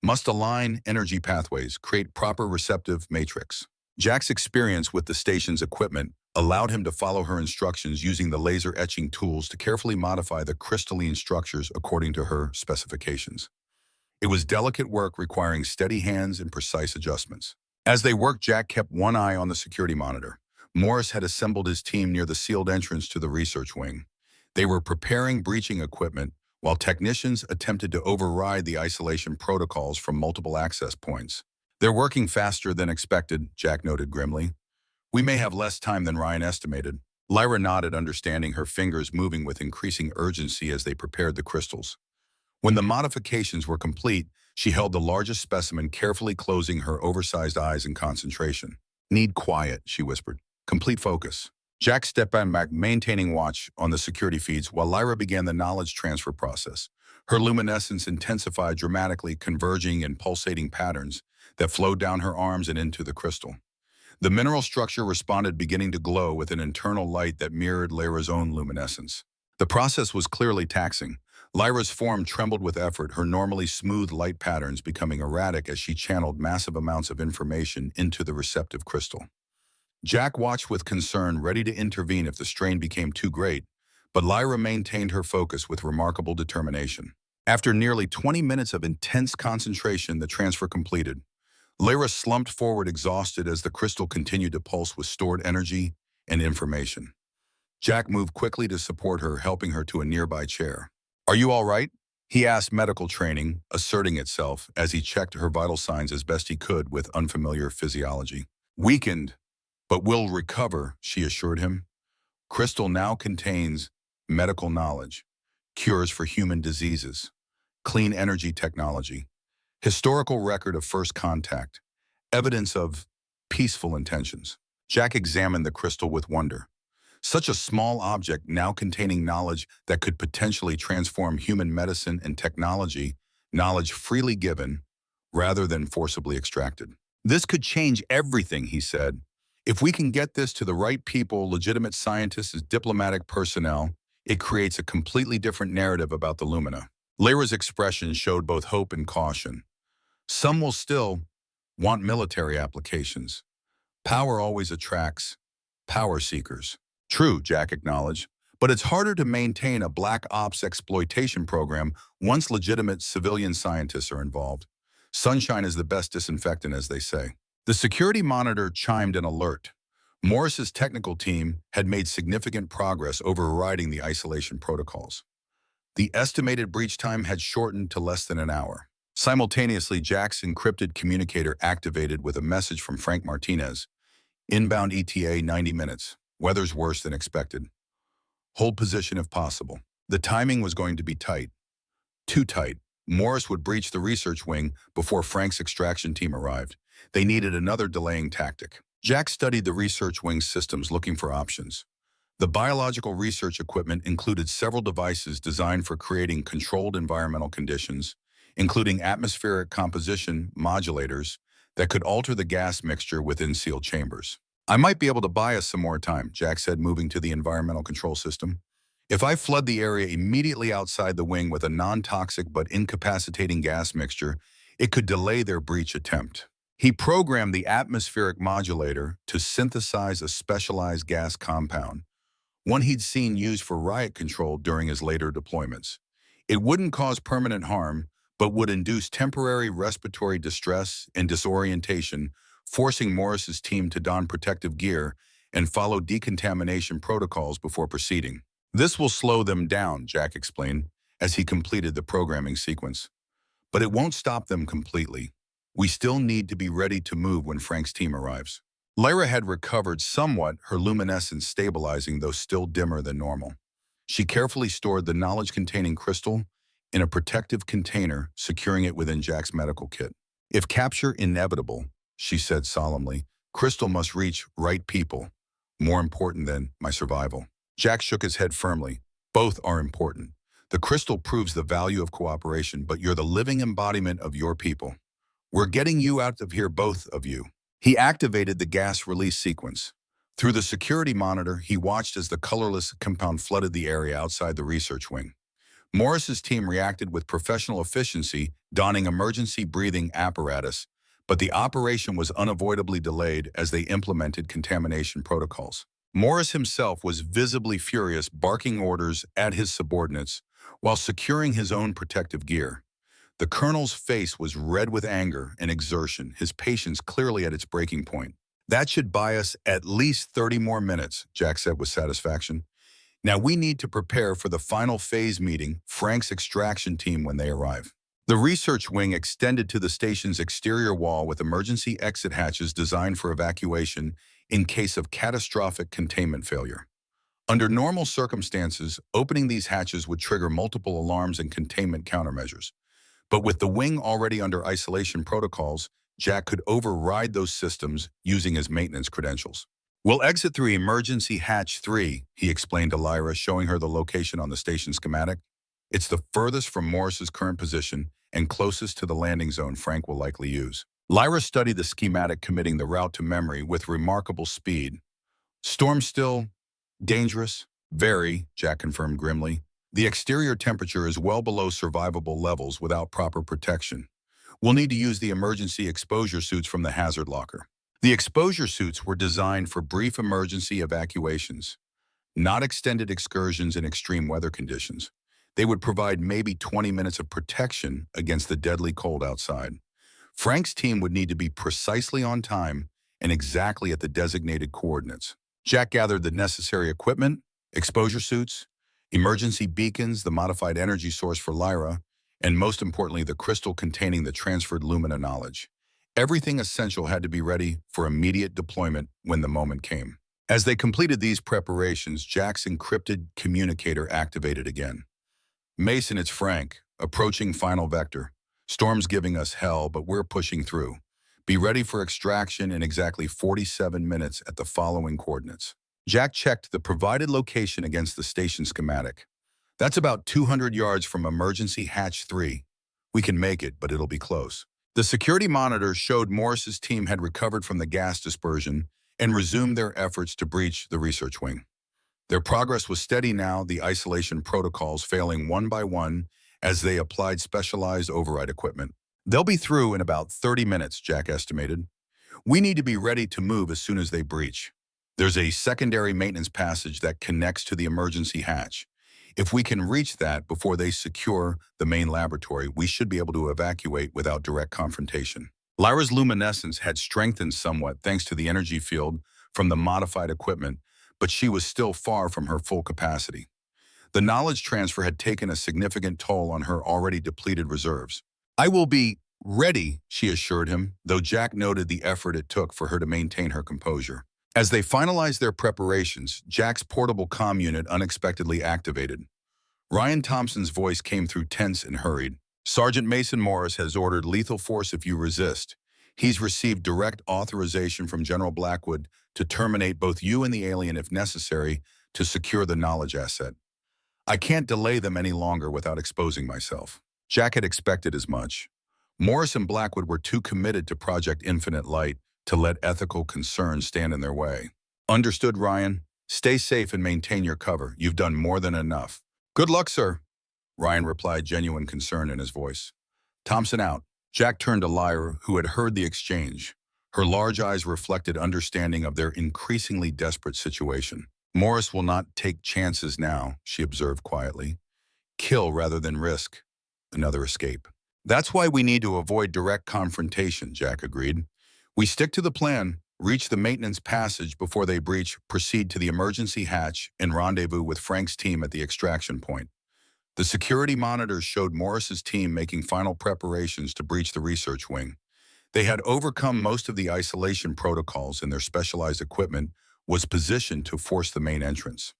Must align energy pathways, create proper receptive matrix. Jack's experience with the station's equipment allowed him to follow her instructions using the laser etching tools to carefully modify the crystalline structures according to her specifications. It was delicate work requiring steady hands and precise adjustments. As they worked, Jack kept one eye on the security monitor. Morris had assembled his team near the sealed entrance to the research wing. They were preparing breaching equipment while technicians attempted to override the isolation protocols from multiple access points. They're working faster than expected, Jack noted grimly. We may have less time than Ryan estimated. Lyra nodded, understanding, her fingers moving with increasing urgency as they prepared the crystals. When the modifications were complete, she held the largest specimen, carefully closing her oversized eyes in concentration. Need quiet, she whispered. Complete focus. Jack stepped back, maintaining watch on the security feeds while Lyra began the knowledge transfer process. Her luminescence intensified dramatically, converging in pulsating patterns that flowed down her arms and into the crystal. The mineral structure responded, beginning to glow with an internal light that mirrored Lyra's own luminescence. The process was clearly taxing. Lyra's form trembled with effort, her normally smooth light patterns becoming erratic as she channeled massive amounts of information into the receptive crystal. Jack watched with concern, ready to intervene if the strain became too great, but Lyra maintained her focus with remarkable determination. After nearly 20 minutes of intense concentration, the transfer completed. Lyra slumped forward, exhausted, as the crystal continued to pulse with stored energy and information. Jack moved quickly to support her, helping her to a nearby chair. Are you all right? He asked, medical training asserting itself as he checked her vital signs as best he could with unfamiliar physiology. Weakened, but will recover, she assured him. Crystal now contains medical knowledge, cures for human diseases, clean energy technology, historical record of first contact, evidence of peaceful intentions. Jack examined the crystal with wonder. Such a small object now containing knowledge that could potentially transform human medicine and technology, knowledge freely given rather than forcibly extracted. This could change everything, he said. If we can get this to the right people, legitimate scientists as diplomatic personnel, it creates a completely different narrative about the Lumina. Lyra's expression showed both hope and caution. Some will still want military applications. Power always attracts power seekers. True, Jack acknowledged, but it's harder to maintain a black ops exploitation program once legitimate civilian scientists are involved. Sunshine is the best disinfectant, as they say. The security monitor chimed an alert. Morris's technical team had made significant progress overriding the isolation protocols. The estimated breach time had shortened to less than an hour. Simultaneously, Jack's encrypted communicator activated with a message from Frank Martinez. Inbound ETA 90 minutes. Weather's worse than expected. Hold position if possible. The timing was going to be tight. Too tight. Morris would breach the research wing before Frank's extraction team arrived. They needed another delaying tactic. Jack studied the research wing's systems looking for options. The biological research equipment included several devices designed for creating controlled environmental conditions, including atmospheric composition modulators that could alter the gas mixture within sealed chambers. I might be able to buy us some more time, Jack said, moving to the environmental control system. If I flood the area immediately outside the wing with a non-toxic but incapacitating gas mixture, it could delay their breach attempt. He programmed the atmospheric modulator to synthesize a specialized gas compound, one he'd seen used for riot control during his later deployments. It wouldn't cause permanent harm, but would induce temporary respiratory distress and disorientation, forcing Morris's team to don protective gear and follow decontamination protocols before proceeding. This will slow them down, Jack explained, as he completed the programming sequence. But it won't stop them completely. We still need to be ready to move when Frank's team arrives. Lyra had recovered somewhat, her luminescence stabilizing, though still dimmer than normal. She carefully stored the knowledge-containing crystal in a protective container, securing it within Jack's medical kit. If capture inevitable, she said solemnly, crystal must reach right people, more important than my survival. Jack shook his head firmly. Both are important. The crystal proves the value of cooperation, but you're the living embodiment of your people. We're getting you out of here, both of you. He activated the gas release sequence. Through the security monitor, he watched as the colorless compound flooded the area outside the research wing. Morris's team reacted with professional efficiency, donning emergency breathing apparatus, but the operation was unavoidably delayed as they implemented contamination protocols. Morris himself was visibly furious, barking orders at his subordinates while securing his own protective gear. The colonel's face was red with anger and exertion, his patience clearly at its breaking point. That should buy us at least 30 more minutes, Jack said with satisfaction. Now we need to prepare for the final phase meeting, Frank's extraction team, when they arrive. The research wing extended to the station's exterior wall with emergency exit hatches designed for evacuation in case of catastrophic containment failure. Under normal circumstances, opening these hatches would trigger multiple alarms and containment countermeasures. But with the wing already under isolation protocols, Jack could override those systems using his maintenance credentials. We'll exit through emergency hatch 3, he explained to Lyra, showing her the location on the station schematic. It's the furthest from Morris's current position and closest to the landing zone Frank will likely use. Lyra studied the schematic, committing the route to memory with remarkable speed. Storm still dangerous? Very, Jack confirmed grimly. The exterior temperature is well below survivable levels without proper protection. We'll need to use the emergency exposure suits from the hazard locker. The exposure suits were designed for brief emergency evacuations, not extended excursions in extreme weather conditions. They would provide maybe 20 minutes of protection against the deadly cold outside. Frank's team would need to be precisely on time and exactly at the designated coordinates. Jack gathered the necessary equipment, exposure suits, emergency beacons, the modified energy source for Lyra, and most importantly, the crystal containing the transferred Lumina knowledge. Everything essential had to be ready for immediate deployment when the moment came. As they completed these preparations, Jack's encrypted communicator activated again. Mason, it's Frank, approaching final vector. Storm's giving us hell, but we're pushing through. Be ready for extraction in exactly 47 minutes at the following coordinates. Jack checked the provided location against the station schematic. That's about 200 yards from emergency hatch 3. We can make it, but it'll be close. The security monitor showed Morris's team had recovered from the gas dispersion and resumed their efforts to breach the research wing. Their progress was steady now, the isolation protocols failing one by one as they applied specialized override equipment. They'll be through in about 30 minutes, Jack estimated. We need to be ready to move as soon as they breach. There's a secondary maintenance passage that connects to the emergency hatch. If we can reach that before they secure the main laboratory, we should be able to evacuate without direct confrontation. Lyra's luminescence had strengthened somewhat thanks to the energy field from the modified equipment, but she was still far from her full capacity. The knowledge transfer had taken a significant toll on her already depleted reserves. I will be ready, she assured him, though Jack noted the effort it took for her to maintain her composure. As they finalized their preparations, Jack's portable comm unit unexpectedly activated. Ryan Thompson's voice came through tense and hurried. Sergeant Mason Morris has ordered lethal force if you resist. He's received direct authorization from General Blackwood to terminate both you and the alien if necessary to secure the knowledge asset. I can't delay them any longer without exposing myself. Jack had expected as much. Morris and Blackwood were too committed to Project Infinite Light to let ethical concerns stand in their way. Understood, Ryan? Stay safe and maintain your cover. You've done more than enough. Good luck, sir, Ryan replied, genuine concern in his voice. Thompson out. Jack turned to Lyra, who had heard the exchange. Her large eyes reflected understanding of their increasingly desperate situation. Morris will not take chances now, she observed quietly. Kill rather than risk. Another escape. That's why we need to avoid direct confrontation, Jack agreed. We stick to the plan, reach the maintenance passage before they breach, proceed to the emergency hatch, and rendezvous with Frank's team at the extraction point. The security monitors showed Morris's team making final preparations to breach the research wing. They had overcome most of the isolation protocols and their specialized equipment was positioned to force the main entrance.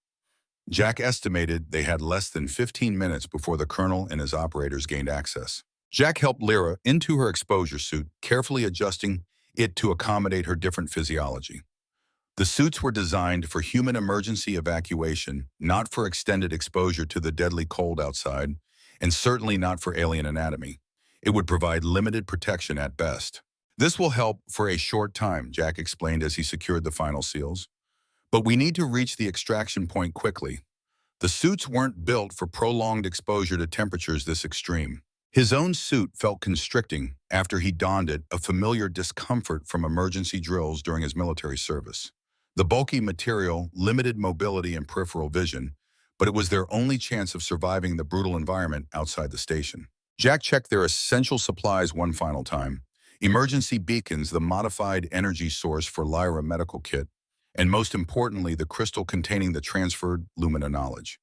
Jack estimated they had less than 15 minutes before the colonel and his operators gained access. Jack helped Lyra into her exposure suit, carefully adjusting it to accommodate her different physiology. The suits were designed for human emergency evacuation, not for extended exposure to the deadly cold outside, and certainly not for alien anatomy. It would provide limited protection at best. This will help for a short time, Jack explained as he secured the final seals. But we need to reach the extraction point quickly. The suits weren't built for prolonged exposure to temperatures this extreme. His own suit felt constricting after he donned it, a familiar discomfort from emergency drills during his military service. The bulky material limited mobility and peripheral vision, but it was their only chance of surviving the brutal environment outside the station. Jack checked their essential supplies one final time. Emergency beacons, the modified energy source for Lyra medical kit, and most importantly, the crystal containing the transferred Lumina knowledge.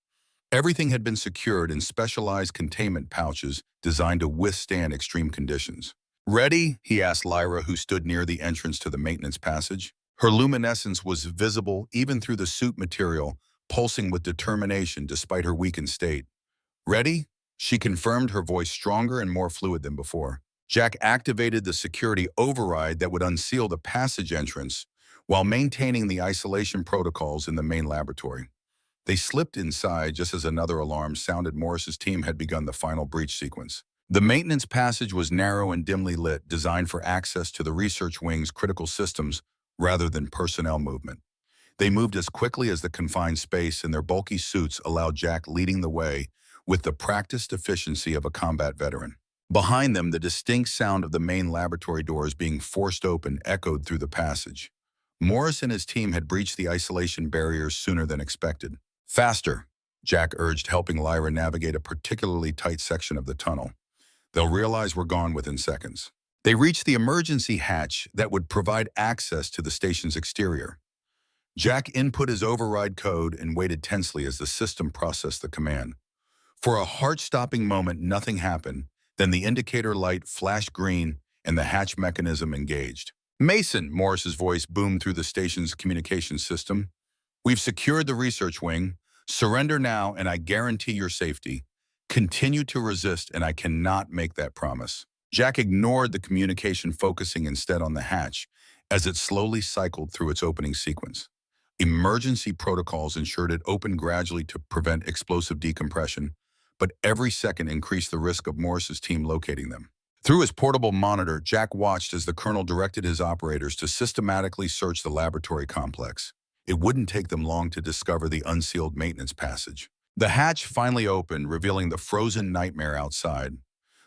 Everything had been secured in specialized containment pouches designed to withstand extreme conditions. Ready? He asked Lyra, who stood near the entrance to the maintenance passage. Her luminescence was visible even through the suit material, pulsing with determination despite her weakened state. Ready? She confirmed, her voice stronger and more fluid than before. Jack activated the security override that would unseal the passage entrance while maintaining the isolation protocols in the main laboratory. They slipped inside just as another alarm sounded. Morris's team had begun the final breach sequence. The maintenance passage was narrow and dimly lit, designed for access to the research wing's critical systems rather than personnel movement. They moved as quickly as the confined space, and their bulky suits allowed Jack leading the way with the practiced efficiency of a combat veteran. Behind them, the distinct sound of the main laboratory doors being forced open echoed through the passage. Morris and his team had breached the isolation barriers sooner than expected. Faster, Jack urged, helping Lyra navigate a particularly tight section of the tunnel. They'll realize we're gone within seconds. They reached the emergency hatch that would provide access to the station's exterior. Jack input his override code and waited tensely as the system processed the command. For a heart-stopping moment, nothing happened. Then the indicator light flashed green and the hatch mechanism engaged. Mason, Morris's voice boomed through the station's communication system. We've secured the research wing. Surrender now and I guarantee your safety. Continue to resist and I cannot make that promise. Jack ignored the communication, focusing instead on the hatch as it slowly cycled through its opening sequence. Emergency protocols ensured it opened gradually to prevent explosive decompression, but every second increased the risk of Morris's team locating them. Through his portable monitor, Jack watched as the colonel directed his operators to systematically search the laboratory complex. It wouldn't take them long to discover the unsealed maintenance passage. The hatch finally opened, revealing the frozen nightmare outside.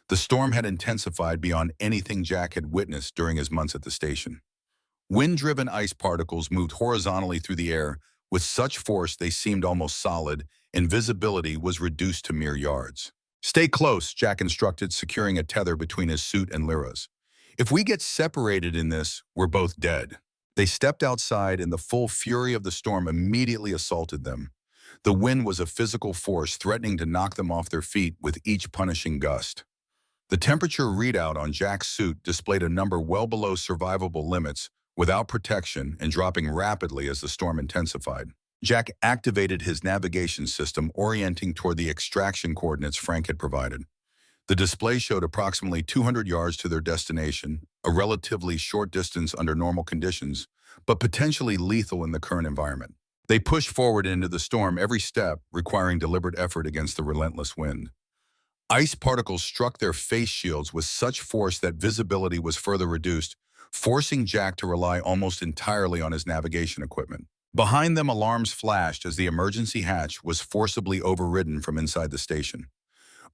The storm had intensified beyond anything Jack had witnessed during his months at the station. Wind-driven ice particles moved horizontally through the air with such force they seemed almost solid, and visibility was reduced to mere yards. Stay close, Jack instructed, securing a tether between his suit and Lyra's. If we get separated in this, we're both dead. They stepped outside, and the full fury of the storm immediately assaulted them. The wind was a physical force, threatening to knock them off their feet with each punishing gust. The temperature readout on Jack's suit displayed a number well below survivable limits, without protection and dropping rapidly as the storm intensified. Jack activated his navigation system, orienting toward the extraction coordinates Frank had provided. The display showed approximately 200 yards to their destination, a relatively short distance under normal conditions, but potentially lethal in the current environment. They pushed forward into the storm every step, requiring deliberate effort against the relentless wind. Ice particles struck their face shields with such force that visibility was further reduced, forcing Jack to rely almost entirely on his navigation equipment. Behind them, alarms flashed as the emergency hatch was forcibly overridden from inside the station.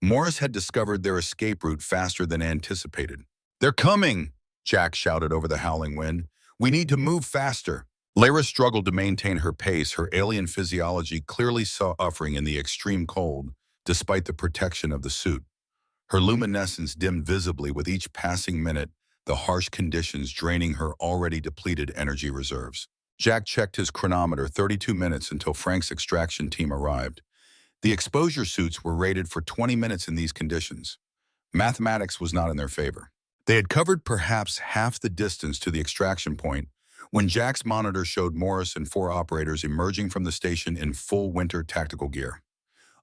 Morris had discovered their escape route faster than anticipated. "They're coming!" Jack shouted over the howling wind. "We need to move faster." Lyra struggled to maintain her pace, her alien physiology clearly suffering in the extreme cold, despite the protection of the suit. Her luminescence dimmed visibly with each passing minute, the harsh conditions draining her already depleted energy reserves. Jack checked his chronometer, 32 minutes until Frank's extraction team arrived. The exposure suits were rated for 20 minutes in these conditions. Mathematics was not in their favor. They had covered perhaps half the distance to the extraction point when Jack's monitor showed Morris and 4 operators emerging from the station in full winter tactical gear.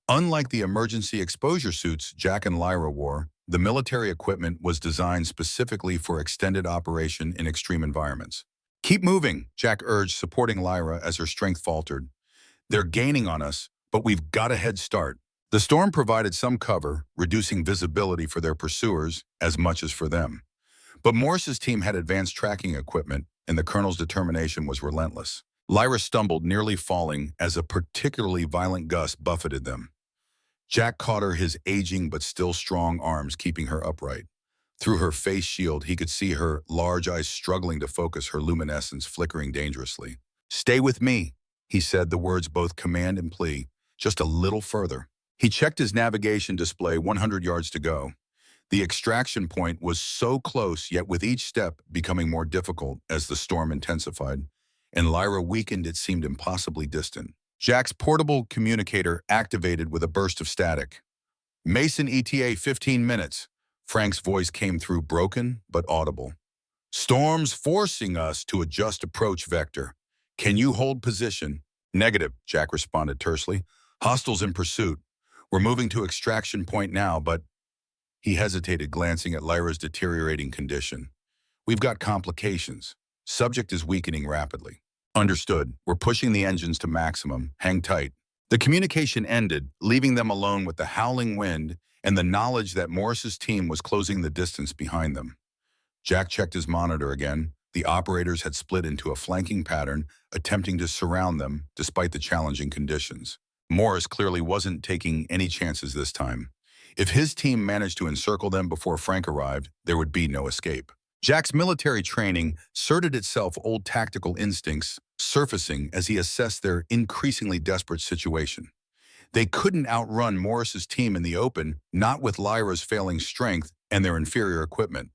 Unlike the emergency exposure suits Jack and Lyra wore, the military equipment was designed specifically for extended operation in extreme environments. "Keep moving," Jack urged, supporting Lyra as her strength faltered. "They're gaining on us, but we've got a head start." The storm provided some cover, reducing visibility for their pursuers as much as for them. But Morris's team had advanced tracking equipment, and the colonel's determination was relentless. Lyra stumbled, nearly falling, as a particularly violent gust buffeted them. Jack caught her, his aging but still strong arms keeping her upright. Through her face shield, he could see her large eyes struggling to focus, her luminescence flickering dangerously. "Stay with me," he said, the words both command and plea. "Just a little further." He checked his navigation display, 100 yards to go. The extraction point was so close, yet with each step becoming more difficult as the storm intensified, and Lyra weakened, it seemed impossibly distant. Jack's portable communicator activated with a burst of static. "Mason ETA 15 minutes. Frank's voice came through, broken but audible. "Storm's forcing us to adjust approach vector. Can you hold position?" "Negative," Jack responded tersely. "Hostiles in pursuit. We're moving to extraction point now, but—" He hesitated, glancing at Lyra's deteriorating condition. "We've got complications. Subject is weakening rapidly." "Understood. We're pushing the engines to maximum. Hang tight." The communication ended, leaving them alone with the howling wind and the knowledge that Morris's team was closing the distance behind them. Jack checked his monitor again. The operators had split into a flanking pattern, attempting to surround them despite the challenging conditions. Morris clearly wasn't taking any chances this time. If his team managed to encircle them before Frank arrived, there would be no escape. Jack's military training asserted itself, old tactical instincts surfacing as he assessed their increasingly desperate situation. They couldn't outrun Morris's team in the open, not with Lyra's failing strength and their inferior equipment.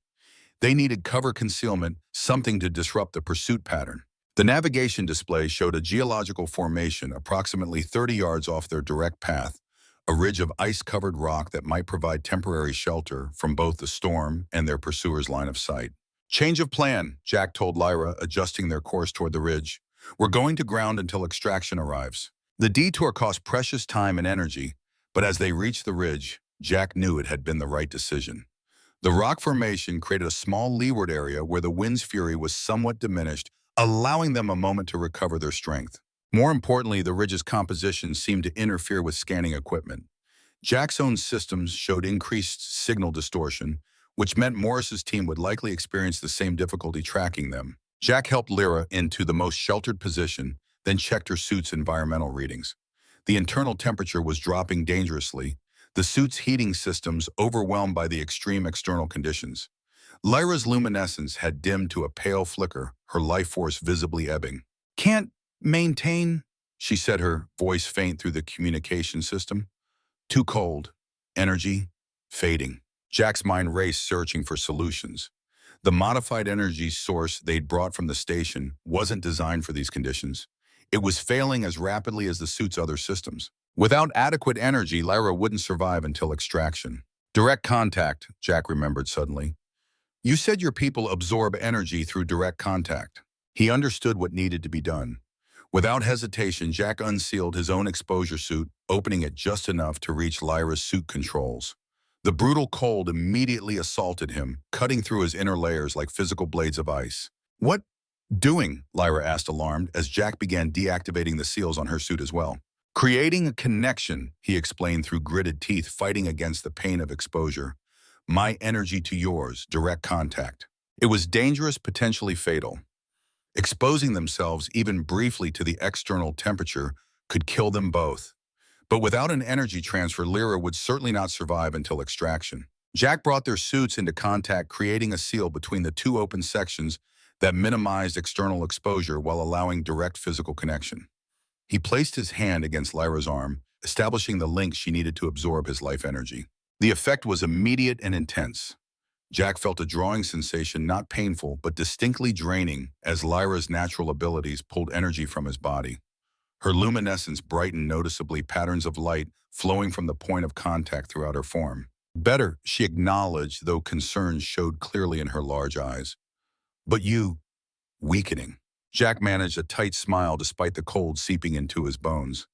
They needed cover, concealment, something to disrupt the pursuit pattern. The navigation display showed a geological formation approximately 30 yards off their direct path, a ridge of ice-covered rock that might provide temporary shelter from both the storm and their pursuers' line of sight. "Change of plan," Jack told Lyra, adjusting their course toward the ridge. "We're going to ground until extraction arrives." The detour cost precious time and energy, but as they reached the ridge, Jack knew it had been the right decision. The rock formation created a small leeward area where the wind's fury was somewhat diminished, allowing them a moment to recover their strength. More importantly, the ridge's composition seemed to interfere with scanning equipment. Jack's own systems showed increased signal distortion, which meant Morris's team would likely experience the same difficulty tracking them. Jack helped Lyra into the most sheltered position, then checked her suit's environmental readings. The internal temperature was dropping dangerously, the suit's heating systems overwhelmed by the extreme external conditions. Lyra's luminescence had dimmed to a pale flicker, her life force visibly ebbing. "Can't maintain," she said, her voice faint through the communication system. "Too cold. Energy fading." Jack's mind raced, searching for solutions. The modified energy source they'd brought from the station wasn't designed for these conditions. It was failing as rapidly as the suit's other systems. Without adequate energy, Lyra wouldn't survive until extraction. "Direct contact," Jack remembered suddenly. "You said your people absorb energy through direct contact." He understood what needed to be done. Without hesitation, Jack unsealed his own exposure suit, opening it just enough to reach Lyra's suit controls. The brutal cold immediately assaulted him, cutting through his inner layers like physical blades of ice. "What doing?" Lyra asked, alarmed, as Jack began deactivating the seals on her suit as well. "Creating a connection," he explained through gritted teeth, fighting against the pain of exposure. "My energy to yours, direct contact." It was dangerous, potentially fatal. Exposing themselves even briefly to the external temperature could kill them both. But without an energy transfer, Lyra would certainly not survive until extraction. Jack brought their suits into contact, creating a seal between the two open sections that minimized external exposure while allowing direct physical connection. He placed his hand against Lyra's arm, establishing the link she needed to absorb his life energy. The effect was immediate and intense. Jack felt a drawing sensation, not painful, but distinctly draining, as Lyra's natural abilities pulled energy from his body. Her luminescence brightened noticeably, patterns of light flowing from the point of contact throughout her form. "Better," she acknowledged, though concern showed clearly in her large eyes. "But you, weakening." Jack managed a tight smile despite the cold seeping into his bones.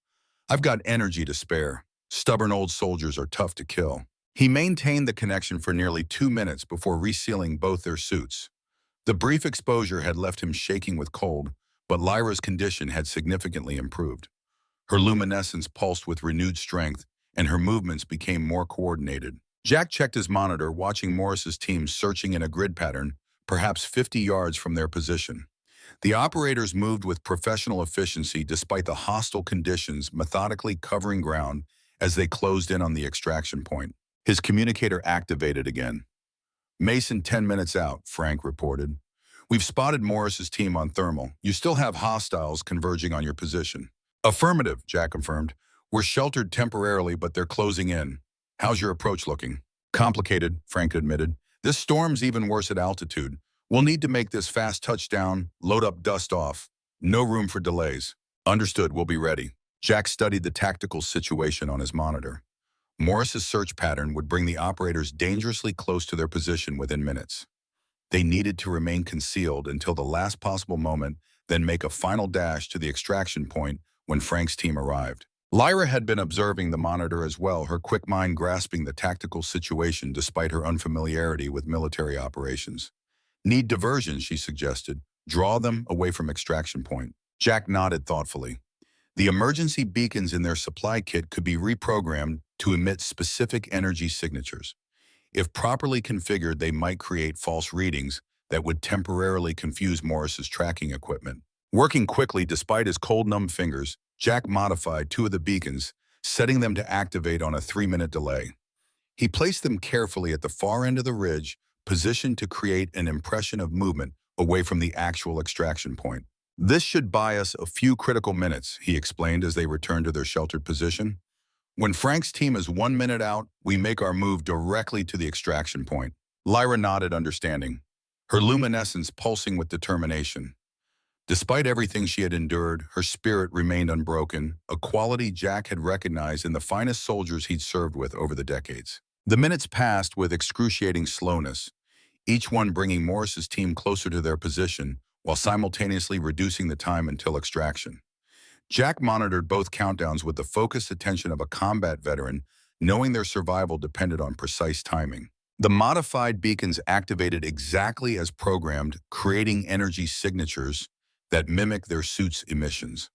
"I've got energy to spare. Stubborn old soldiers are tough to kill." He maintained the connection for nearly 2 minutes before resealing both their suits. The brief exposure had left him shaking with cold, but Lyra's condition had significantly improved. Her luminescence pulsed with renewed strength, and her movements became more coordinated. Jack checked his monitor, watching Morris's team searching in a grid pattern, perhaps 50 yards from their position. The operators moved with professional efficiency despite the hostile conditions, methodically covering ground as they closed in on the extraction point. His communicator activated again. "Mason, 10 minutes out," Frank reported. "We've spotted Morris's team on thermal. You still have hostiles converging on your position." "Affirmative," Jack confirmed. "We're sheltered temporarily, but they're closing in. How's your approach looking?" "Complicated," Frank admitted. "This storm's even worse at altitude. We'll need to make this fast touchdown, load up, dust off. No room for delays." "Understood, we'll be ready." Jack studied the tactical situation on his monitor. Morris's search pattern would bring the operators dangerously close to their position within minutes. They needed to remain concealed until the last possible moment, then make a final dash to the extraction point when Frank's team arrived. Lyra had been observing the monitor as well, her quick mind grasping the tactical situation despite her unfamiliarity with military operations. "Need diversion," she suggested. "Draw them away from extraction point." Jack nodded thoughtfully. The emergency beacons in their supply kit could be reprogrammed to emit specific energy signatures. If properly configured, they might create false readings that would temporarily confuse Morris's tracking equipment. Working quickly despite his cold, numb fingers, Jack modified 2 of the beacons, setting them to activate on a 3-minute delay. He placed them carefully at the far end of the ridge, positioned to create an impression of movement away from the actual extraction point. "This should buy us a few critical minutes," he explained as they returned to their sheltered position. "When Frank's team is 1 minute out, we make our move directly to the extraction point." Lyra nodded, understanding, her luminescence pulsing with determination. Despite everything she had endured, her spirit remained unbroken, a quality Jack had recognized in the finest soldiers he'd served with over the decades. The minutes passed with excruciating slowness, each one bringing Morris's team closer to their position while simultaneously reducing the time until extraction. Jack monitored both countdowns with the focused attention of a combat veteran, knowing their survival depended on precise timing. The modified beacons activated exactly as programmed, creating energy signatures that mimic their suit's emissions.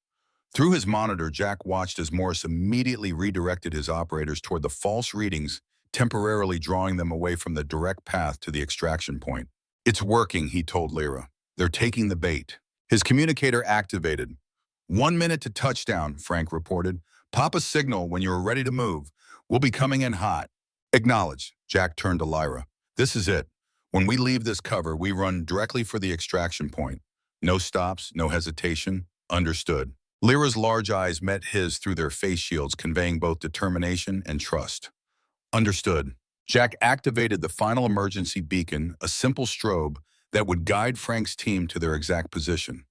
Through his monitor, Jack watched as Morris immediately redirected his operators toward the false readings, temporarily drawing them away from the direct path to the extraction point. "It's working," he told Lyra. "They're taking the bait." His communicator activated. 1 minute to touchdown," Frank reported. "Pop a signal when you're ready to move. We'll be coming in hot." "Acknowledged," Jack turned to Lyra. "This is it. When we leave this cover, we run directly for the extraction point. No stops, no hesitation. Understood." Lyra's large eyes met his through their face shields, conveying both determination and trust. "Understood." Jack activated the final emergency beacon, a simple strobe that would guide Frank's team to their exact position.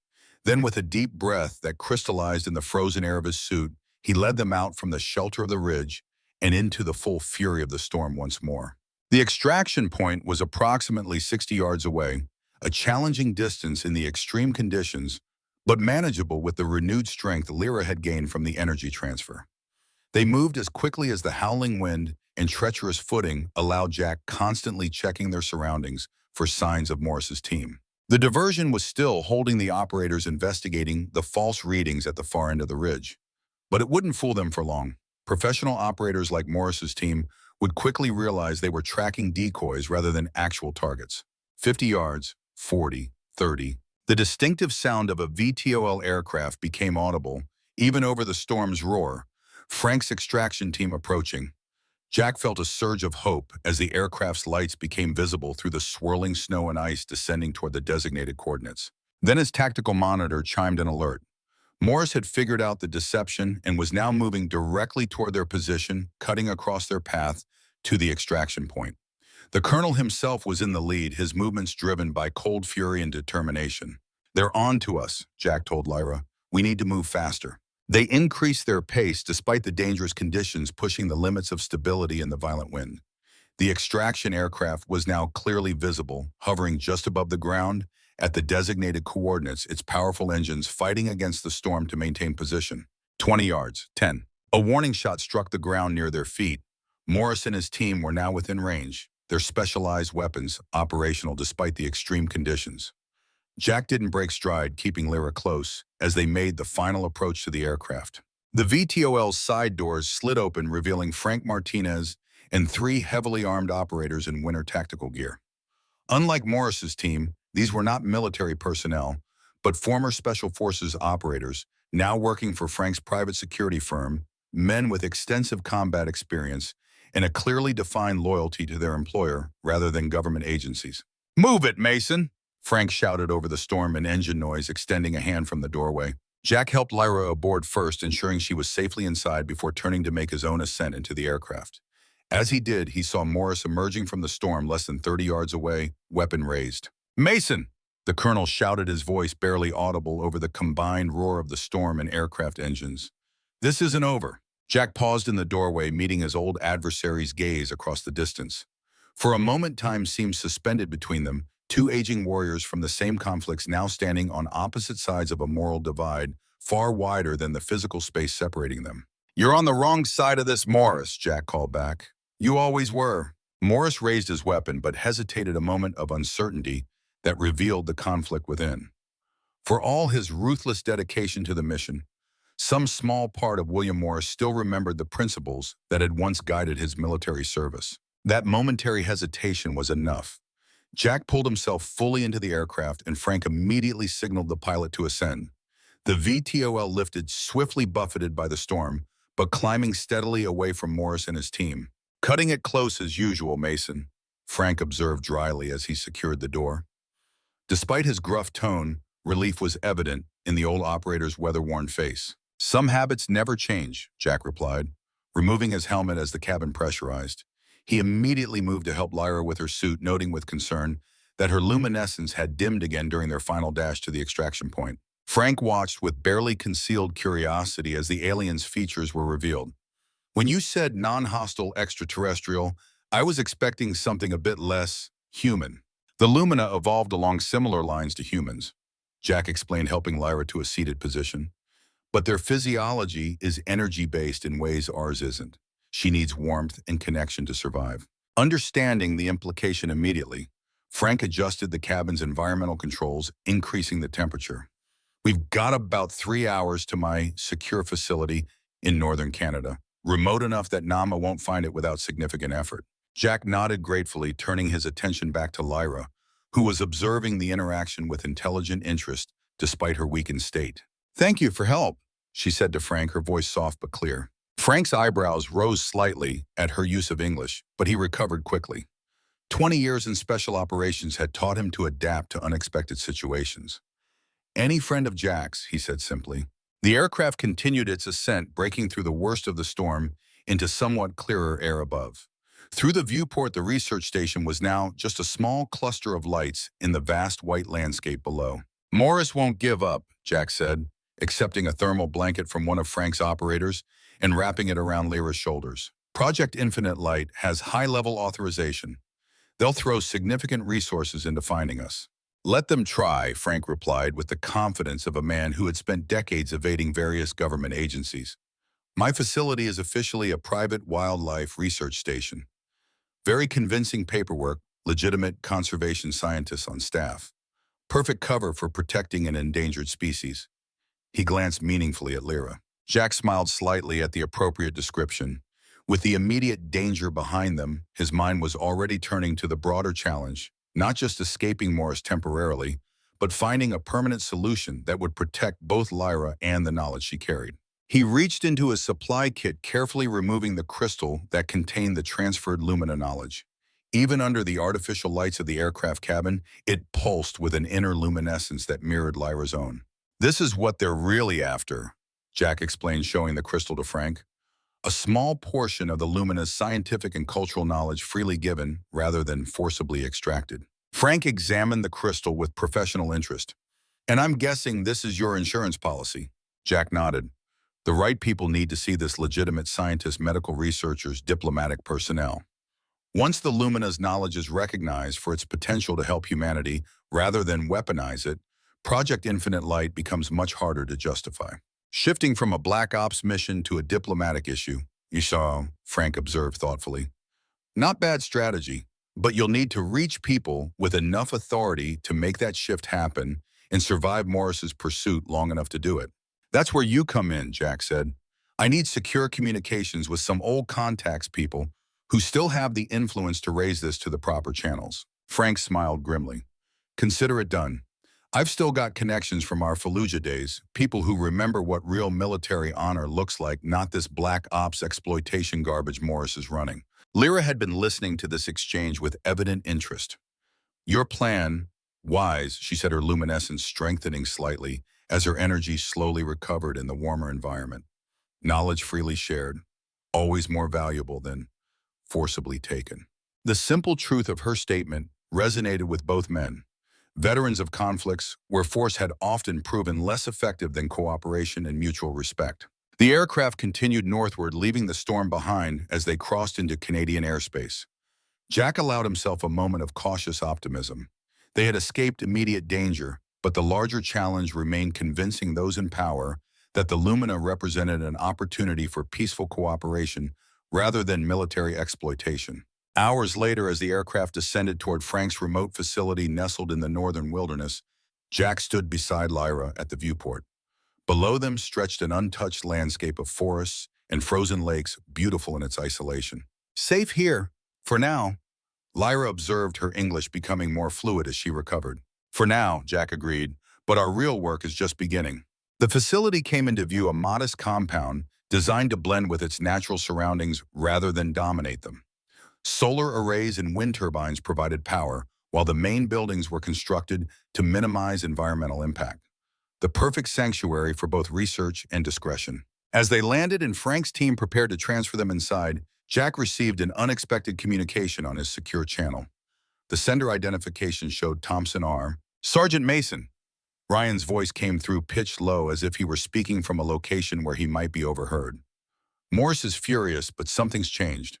Then, with a deep breath that crystallized in the frozen air of his suit, he led them out from the shelter of the ridge and into the full fury of the storm once more. The extraction point was approximately 60 yards away, a challenging distance in the extreme conditions, but manageable with the renewed strength Lyra had gained from the energy transfer. They moved as quickly as the howling wind and treacherous footing allowed Jack constantly checking their surroundings for signs of Morris's team. The diversion was still holding the operators investigating the false readings at the far end of the ridge. But it wouldn't fool them for long. Professional operators like Morris's team would quickly realize they were tracking decoys rather than actual targets. 50 yards, 40, 30. The distinctive sound of a VTOL aircraft became audible, even over the storm's roar. Frank's extraction team approaching. Jack felt a surge of hope as the aircraft's lights became visible through the swirling snow and ice descending toward the designated coordinates. Then his tactical monitor chimed an alert. Morris had figured out the deception and was now moving directly toward their position, cutting across their path to the extraction point. The colonel himself was in the lead, his movements driven by cold fury and determination. "They're on to us," Jack told Lyra. "We need to move faster." They increased their pace despite the dangerous conditions pushing the limits of stability in the violent wind. The extraction aircraft was now clearly visible, hovering just above the ground at the designated coordinates, its powerful engines fighting against the storm to maintain position. 20 yards, 10. A warning shot struck the ground near their feet. Morris and his team were now within range, their specialized weapons operational despite the extreme conditions. Jack didn't break stride, keeping Lyra close as they made the final approach to the aircraft. The VTOL's side doors slid open, revealing Frank Martinez and 3 heavily armed operators in winter tactical gear. Unlike Morris's team, these were not military personnel, but former Special Forces operators, now working for Frank's private security firm, men with extensive combat experience and a clearly defined loyalty to their employer rather than government agencies. "Move it, Mason!" Frank shouted over the storm and engine noise, extending a hand from the doorway. Jack helped Lyra aboard first, ensuring she was safely inside before turning to make his own ascent into the aircraft. As he did, he saw Morris emerging from the storm less than 30 yards away, weapon raised. "Mason!" The colonel shouted, his voice barely audible over the combined roar of the storm and aircraft engines. "This isn't over." Jack paused in the doorway, meeting his old adversary's gaze across the distance. For a moment, time seemed suspended between them, 2 aging warriors from the same conflicts now standing on opposite sides of a moral divide, far wider than the physical space separating them. "You're on the wrong side of this, Morris," Jack called back. "You always were." Morris raised his weapon but hesitated, a moment of uncertainty that revealed the conflict within. For all his ruthless dedication to the mission, some small part of William Morris still remembered the principles that had once guided his military service. That momentary hesitation was enough. Jack pulled himself fully into the aircraft and Frank immediately signaled the pilot to ascend. The VTOL lifted, swiftly buffeted by the storm, but climbing steadily away from Morris and his team. "Cutting it close as usual, Mason," Frank observed dryly as he secured the door. Despite his gruff tone, relief was evident in the old operator's weather-worn face. "Some habits never change," Jack replied, removing his helmet as the cabin pressurized. He immediately moved to help Lyra with her suit, noting with concern that her luminescence had dimmed again during their final dash to the extraction point. Frank watched with barely concealed curiosity as the alien's features were revealed. "When you said non-hostile extraterrestrial, I was expecting something a bit less human." "The lumina evolved along similar lines to humans," Jack explained, helping Lyra to a seated position. "But their physiology is energy-based in ways ours isn't. She needs warmth and connection to survive." Understanding the implication immediately, Frank adjusted the cabin's environmental controls, increasing the temperature. "We've got about 3 hours to my secure facility in northern Canada, remote enough that Nama won't find it without significant effort." Jack nodded gratefully, turning his attention back to Lyra, who was observing the interaction with intelligent interest despite her weakened state. "Thank you for help," she said to Frank, her voice soft but clear. Frank's eyebrows rose slightly at her use of English, but he recovered quickly. 20 years in special operations had taught him to adapt to unexpected situations. "Any friend of Jack's," he said simply. The aircraft continued its ascent, breaking through the worst of the storm into somewhat clearer air above. Through the viewport, the research station was now just a small cluster of lights in the vast white landscape below. "Morris won't give up," Jack said, accepting a thermal blanket from one of Frank's operators and wrapping it around Lyra's shoulders. "Project Infinite Light has high-level authorization. They'll throw significant resources into finding us." Let them try, Frank replied with the confidence of a man who had spent decades evading various government agencies. My facility is officially a private wildlife research station. Very convincing paperwork, legitimate conservation scientists on staff. Perfect cover for protecting an endangered species. He glanced meaningfully at Lyra. Jack smiled slightly at the appropriate description. With the immediate danger behind them, his mind was already turning to the broader challenge, not just escaping Morris temporarily, but finding a permanent solution that would protect both Lyra and the knowledge she carried. He reached into his supply kit, carefully removing the crystal that contained the transferred Lumina knowledge. Even under the artificial lights of the aircraft cabin, it pulsed with an inner luminescence that mirrored Lyra's own. This is what they're really after, Jack explained, showing the crystal to Frank. A small portion of the Lumina's scientific and cultural knowledge freely given rather than forcibly extracted. Frank examined the crystal with professional interest. And I'm guessing this is your insurance policy. Jack nodded. The right people need to see this: legitimate scientists, medical researchers, diplomatic personnel. Once the Lumina's knowledge is recognized for its potential to help humanity rather than weaponize it, Project Infinite Light becomes much harder to justify. Shifting from a black ops mission to a diplomatic issue, you saw, Frank observed thoughtfully. Not bad strategy, but you'll need to reach people with enough authority to make that shift happen and survive Morris's pursuit long enough to do it. That's where you come in, Jack said. I need secure communications with some old contacts people who still have the influence to raise this to the proper channels. Frank smiled grimly. Consider it done. I've still got connections from our Fallujah days, people who remember what real military honor looks like, not this black ops exploitation garbage Morris is running. Lyra had been listening to this exchange with evident interest. Your plan, wise, she said, her luminescence strengthening slightly as her energy slowly recovered in the warmer environment. Knowledge freely shared, always more valuable than forcibly taken. The simple truth of her statement resonated with both men. Veterans of conflicts where force had often proven less effective than cooperation and mutual respect. The aircraft continued northward, leaving the storm behind as they crossed into Canadian airspace. Jack allowed himself a moment of cautious optimism. They had escaped immediate danger, but the larger challenge remained, convincing those in power that the Lumina represented an opportunity for peaceful cooperation rather than military exploitation. Hours later, as the aircraft descended toward Frank's remote facility nestled in the northern wilderness, Jack stood beside Lyra at the viewport. Below them stretched an untouched landscape of forests and frozen lakes, beautiful in its isolation. Safe here, for now, Lyra observed, her English becoming more fluid as she recovered. For now, Jack agreed, but our real work is just beginning. The facility came into view, a modest compound designed to blend with its natural surroundings rather than dominate them. Solar arrays and wind turbines provided power, while the main buildings were constructed to minimize environmental impact. The perfect sanctuary for both research and discretion. As they landed and Frank's team prepared to transfer them inside, Jack received an unexpected communication on his secure channel. The sender identification showed Thompson R. Sergeant Mason. Ryan's voice came through, pitched low, as if he were speaking from a location where he might be overheard. Morris is furious, but something's changed.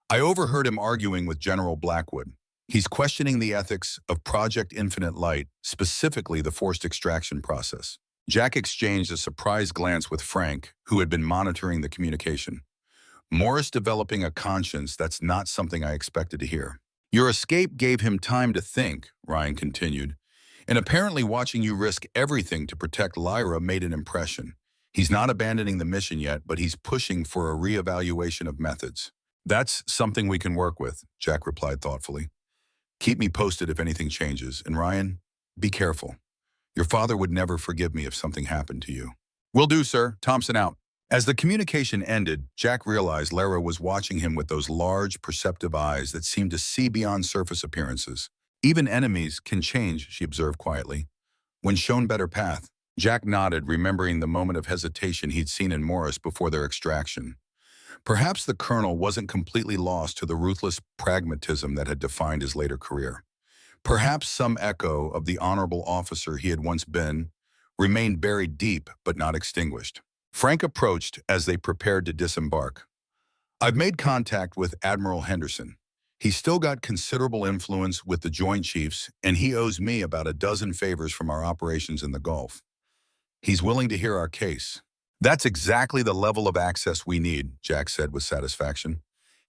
I overheard him arguing with General Blackwood. He's questioning the ethics of Project Infinite Light, specifically the forced extraction process. Jack exchanged a surprised glance with Frank, who had been monitoring the communication. Morris developing a conscience, that's not something I expected to hear. Your escape gave him time to think, Ryan continued, and apparently watching you risk everything to protect Lyra made an impression. He's not abandoning the mission yet, but he's pushing for a reevaluation of methods. That's something we can work with, Jack replied thoughtfully. Keep me posted if anything changes, and Ryan, be careful. Your father would never forgive me if something happened to you. Will do, sir. Thompson out. As the communication ended, Jack realized Lyra was watching him with those large, perceptive eyes that seemed to see beyond surface appearances. Even enemies can change, she observed quietly. When shown better path, Jack nodded, remembering the moment of hesitation he'd seen in Morris before their extraction. Perhaps the colonel wasn't completely lost to the ruthless pragmatism that had defined his later career. Perhaps some echo of the honorable officer he had once been remained buried deep but not extinguished. Frank approached as they prepared to disembark. I've made contact with Admiral Henderson. He's still got considerable influence with the Joint Chiefs, and he owes me about a dozen favors from our operations in the Gulf. He's willing to hear our case. That's exactly the level of access we need, Jack said with satisfaction.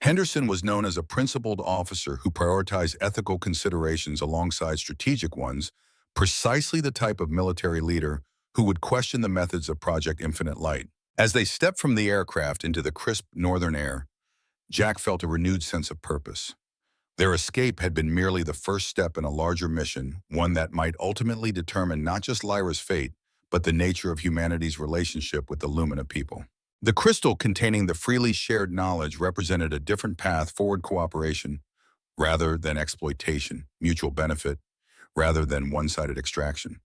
Henderson was known as a principled officer who prioritized ethical considerations alongside strategic ones, precisely the type of military leader who would question the methods of Project Infinite Light. As they stepped from the aircraft into the crisp northern air, Jack felt a renewed sense of purpose. Their escape had been merely the first step in a larger mission, one that might ultimately determine not just Lyra's fate, but the nature of humanity's relationship with the Lumina people. The crystal containing the freely shared knowledge represented a different path forward: cooperation, rather than exploitation, mutual benefit, rather than one-sided extraction.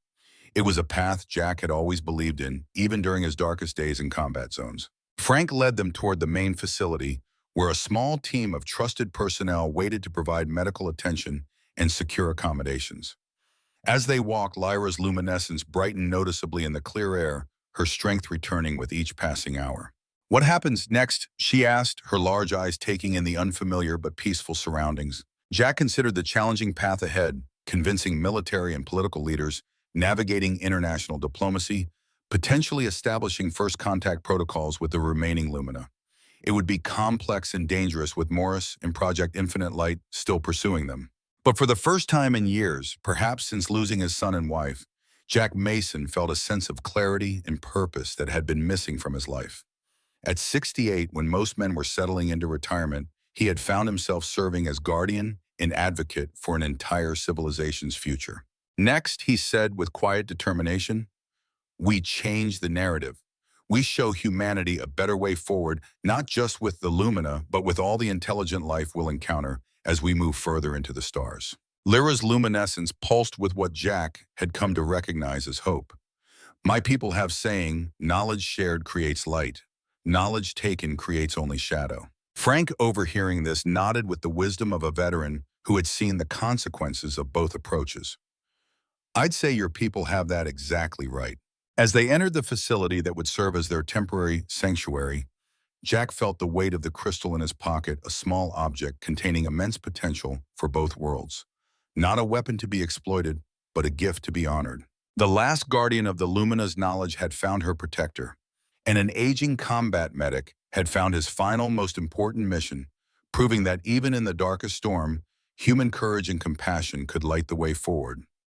It was a path Jack had always believed in, even during his darkest days in combat zones. Frank led them toward the main facility, where a small team of trusted personnel waited to provide medical attention and secure accommodations. As they walked, Lyra's luminescence brightened noticeably in the clear air, her strength returning with each passing hour. "What happens next?" she asked, her large eyes taking in the unfamiliar but peaceful surroundings. Jack considered the challenging path ahead, convincing military and political leaders, navigating international diplomacy, potentially establishing first contact protocols with the remaining Lumina. It would be complex and dangerous with Morris and Project Infinite Light still pursuing them. But for the first time in years, perhaps since losing his son and wife, Jack Mason felt a sense of clarity and purpose that had been missing from his life. At 68, when most men were settling into retirement, he had found himself serving as guardian and advocate for an entire civilization's future. Next, he said with quiet determination, "We change the narrative. We show humanity a better way forward, not just with the Lumina, but with all the intelligent life we'll encounter as we move further into the stars." Lyra's luminescence pulsed with what Jack had come to recognize as hope. "My people have saying, knowledge shared creates light. Knowledge taken creates only shadow." Frank, overhearing this, nodded with the wisdom of a veteran who had seen the consequences of both approaches. "I'd say your people have that exactly right." As they entered the facility that would serve as their temporary sanctuary, Jack felt the weight of the crystal in his pocket, a small object containing immense potential for both worlds. Not a weapon to be exploited, but a gift to be honored. The last guardian of the Lumina's knowledge had found her protector, and an aging combat medic had found his final, most important mission, proving that even in the darkest storm, human courage and compassion could light the way forward.